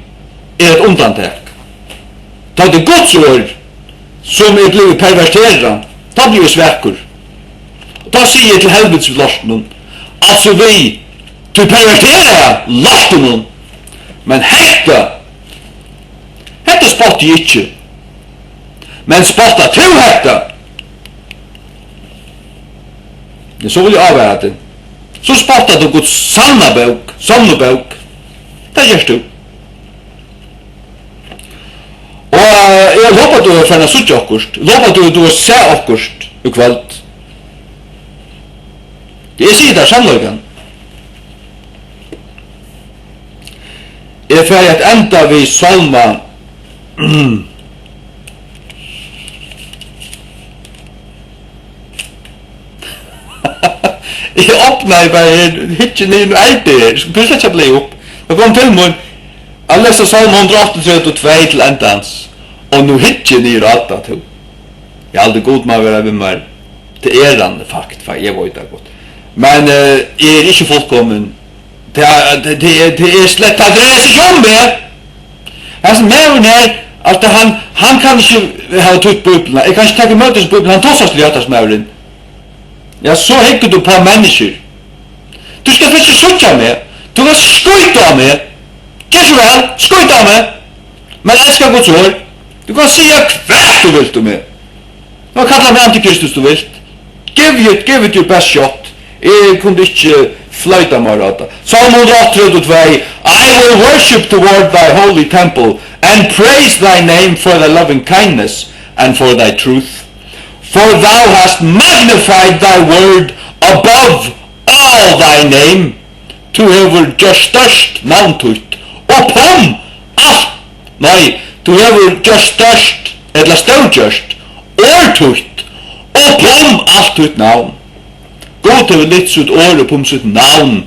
et undantag. Ta det Guds ord som blivit pervertera, ta blir sverkur. Ta sier til helveteslosten, altså vi til pervertera losten, men hetta spotta jeg ikke. Men spotta til hetta. Så vil jeg avvære det. Så spotta du Guds sanne bok. Det gjør du. Og jeg håper du er ferdig å sutte okkurst. Jeg håper du er se okkurst i kveld. Jeg sier det sannløyden. Jeg er ferdig at enda vi salma jeg åpner bare hitjen inn og eit der. Plutselig ikke ble opp. Jeg kom til meg. Jeg leste salm 132 til endans. Og nå hitjen i rata til. Jeg har aldri god med å være med meg. Det er han fakt, for jeg vet det godt. Men jeg er ikke fullkommen. Det er slett, det dreier seg ikke om meg. Altså, med her, at han kan ikke ha tøtt bøyblene. Jeg kan ikke takke møtes bøyblene. Han tåsast til hjertas med den. Ja, så hekker du på mennesker. Du skal ikke suttja meg. Du kan skøyta av meg. Gjør så vel, skøyta av meg. Men elskar Guds ord. Du kan sige hvert du vil til meg. Du kan kalla meg antikristus du vil. Give it your best shot. Jeg kunne ikke fløyta meg rata. Psalm 132. I will worship toward thy holy temple and praise thy name for thy loving kindness and for thy truth. For thou hast magnified thy word above all thy name. Du hefur gjørst størst navntutt oppom alt. Nei, du hefur gjørst størst, eller størgjørst, årtutt oppom alt tutt navn. God hefur litt sitt år oppom sitt navn.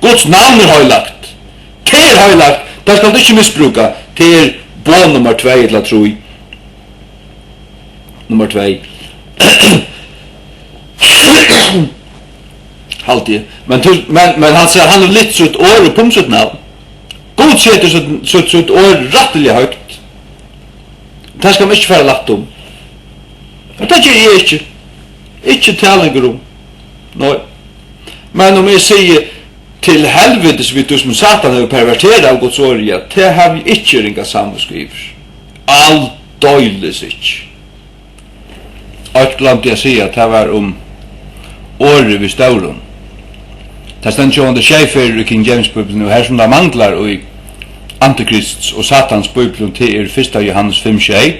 Guds navn er høylagt. Det er høylagt. Det skal du ikke misbruka. Det er bån nummer 2, eller 3. Nummer 2. Alltid. Men han sier han er litt sitt år på sitt navn. God setter sitt år rettelig høyt. Det skal man ikke være lagt om. Det gjør jeg ikke. Ikke talinger om. Nei. Men om jeg sier til helvetes vidt du som Satan har perverteret av Guds år, ja, det har vi ikke ringet sammenskriver. All døyles ikke. Og glemte jeg å si at det var året ved stauren. Det stender ikke om det skjefer i King James Bibelen, og her som det mangler i Antikrists og Satans Bibelen til 1. Johannes 5:6.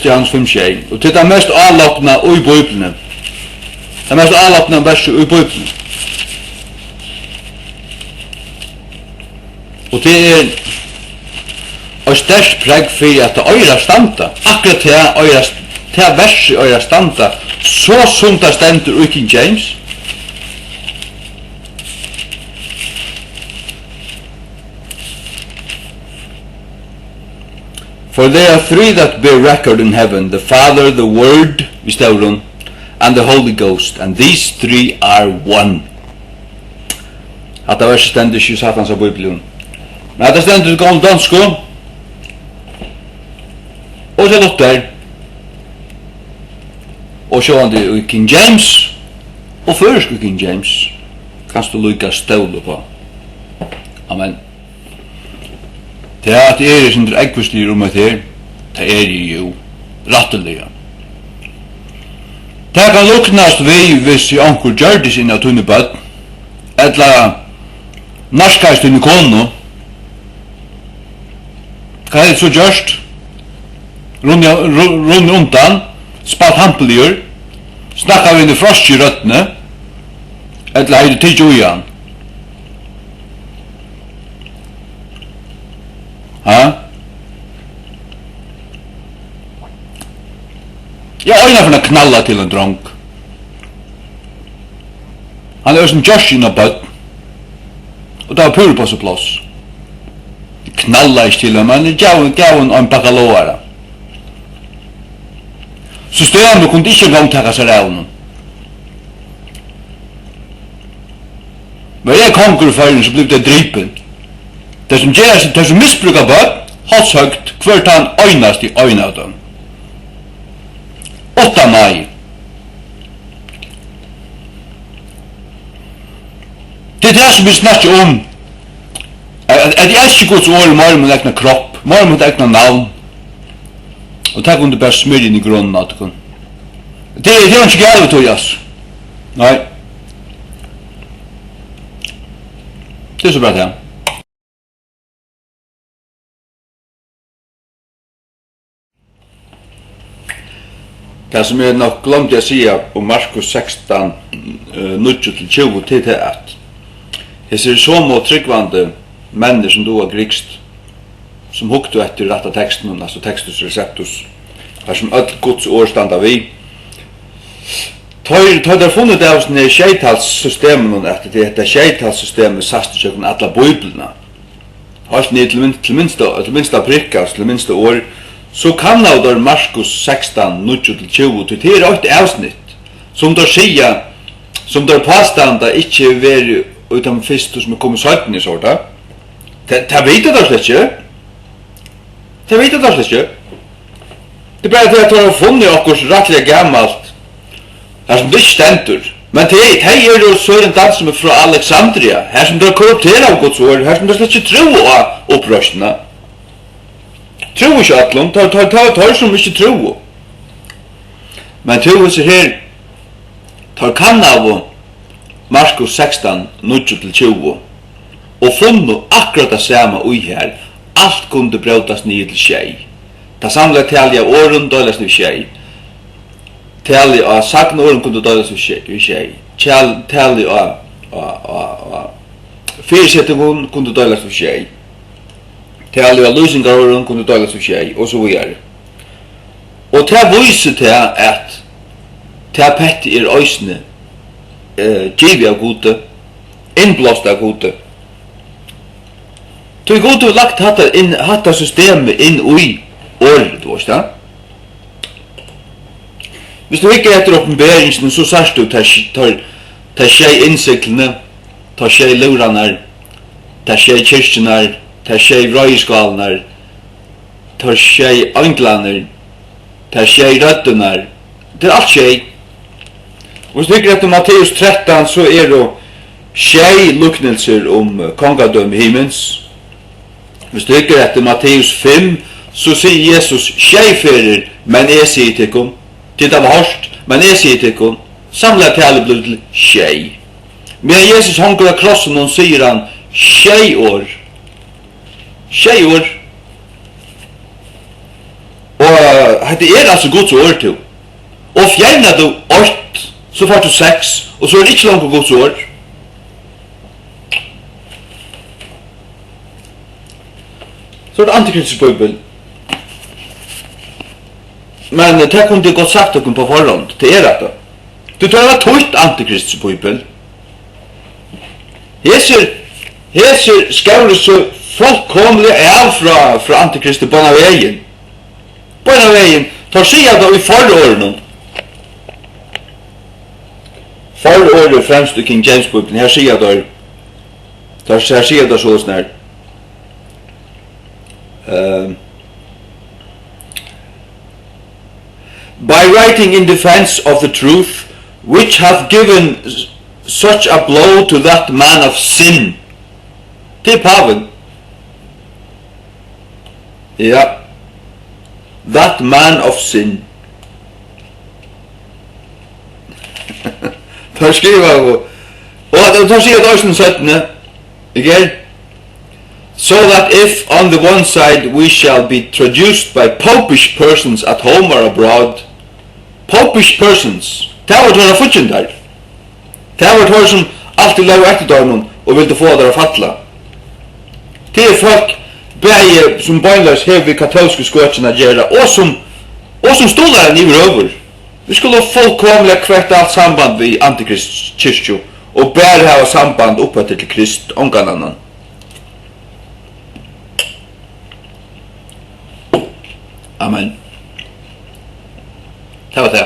Johannes 5:6. Og til det mest avlåpna i Bibelen. Det mest avlåpna verset i Bibelen. Og det er og størst preg for at det øyra standa. Akkurat til verset øyra standa, så sunda stendur i King James. For there are 3 that bear record in heaven, the Father, the Word, vi stauron, and the Holy Ghost, and these 3 are one. Hatta verset stendur ikke i Satans av Bibelen. Men hatta stendur i gamle dansko, og så lott der, og så han det i King James, og først i King James, kanst du lukka ståle på. Amen. Det er at det er som det eggvistlige rommet her, det er jo rattelige. Det kan luknast vi hvis jeg anker gjør det sinne tunne bøtt, eller narskast tunne kone. Hva er det så gjørst? Rundt undan, spalt hampeligur, snakka vi inn i frost i røttene, eller er det tidsi ujan? Jeg øyna for å knalla til en dronk. Han er som Josh inn av bøtt, og det var pur på seg plass. Jeg knalla ikke til ham, men jeg gav han en bakalåra. Så støyene kunne ikke engang takka seg av noen. Men jeg konger i Førjen, så blir det drypen. Det som gjør seg, det som misbruker bøtt, halshøgt, hvert han øynast i øynadøn. 8. mai. Det er det som vi snakker om, at jeg elsker Guds ord i morgen med egna kropp, morgen med egna navn, og takk om du bare smyr inn i grunnen av det. Det er ikke galt å tog, Nei. Det er så bra det. Det som jeg nok glemte å si om Markus 16, 9-20 til det at jeg ser så må tryggvande menn som du har grikst, som hukte etter retta teksten, altså tekstus receptus, her som öll Guds år standa vi. Tar der funnet av oss ned skeitalssystemen etter det heter skeitalssystemet sast i kjøkken alla bøyblene. Halt ned til minsta prikkar, til minsta år, så kan av der Markus 16, 9-20, til det er 8 avsnitt, som der sier, som der påstanda ikke veri utan fyrst som er kommet 17 i sorta. Det vet jeg da slett ikke. Det vet jeg da slett ikke. Det er bare til at jeg har funnet okkurs rettelig gammalt, her som det ikke stendur. Men det er jo søren dans som er fra Alexandria, her som det korrupterer av Guds ord, her som det slett ikke tro av opprørsene. Tro ikke atlum, tar som ikke tro. Men tro er her, tar kan av Markus 16, 9-20, og funnet akkurat det samme ui her, alt kunne brøtas ned til tjei. Det samlet tallet av åren døyles til tjei. Tallet av saknåren kunne døyles til tjei. Tallet av fyrsettingen kunne døyles til tjei. Tallet av lysingaråren kunne døyles til tjei, og så videre. Og til viser til at til pett er øysene givet av gode, innblåst av gode. Du er god til å lagt hatta systemet inn i året, du vet da? Hvis du ikke etter oppenberingen, så sørst du tar skjei innsiklene, tar skjei luranar, tar skjei kyrkjenar, tar skjei røyskalanar, tar skjei anglanar, tar skjei røddenar, det er alt skjei. Hvis du ikke etter Matteus 13, så er det skjei luknelser om kongadøm himmels. Hvis du ikke etter Matteus 5, så sier Jesus skjeiferer, men jeg sier til kom. Det var hårst, men jeg sier til kom. Samlet tale blir til skjei. Men Jesus hanker av krossen og sier han skjeiår. Skjeiår. Og det er altså Guds år til. Og fjerner du 8, så får du 6, og så er det ikke langt på Guds år. Så er det antikristisk bibel. Men det kunne det godt sagt dere på forhånd, det er dette. Du tar det tøyt antikristisk bibel. Heser skauler så fullkomlig av fra antikristisk på denne veien. På denne veien, tar seg av det i forhånden. Forhånden fremst i King James bibelen, her sier det, så sånn her. By writing in defense of the truth, which hath given such a blow to that man of sin. Til paven. Ja. That man of sin. Tar skriva og tar sier det også 17. Ikke? So that if on the one side we shall be traduced by popish persons at home or abroad, popish persons, det var tårna futsin der. Det var tårna som alltid lau etter døgnen og ville få der å fatla. Det er folk begge som bøynløs hev i katolske skøtjene gjerra, og som stolaren i røver. Vi skulle fullkomlig kvett alt samband vi antikrist kyrkjo, og bare ha samband oppetter til Krist, ongan annan. Amen. Det var det.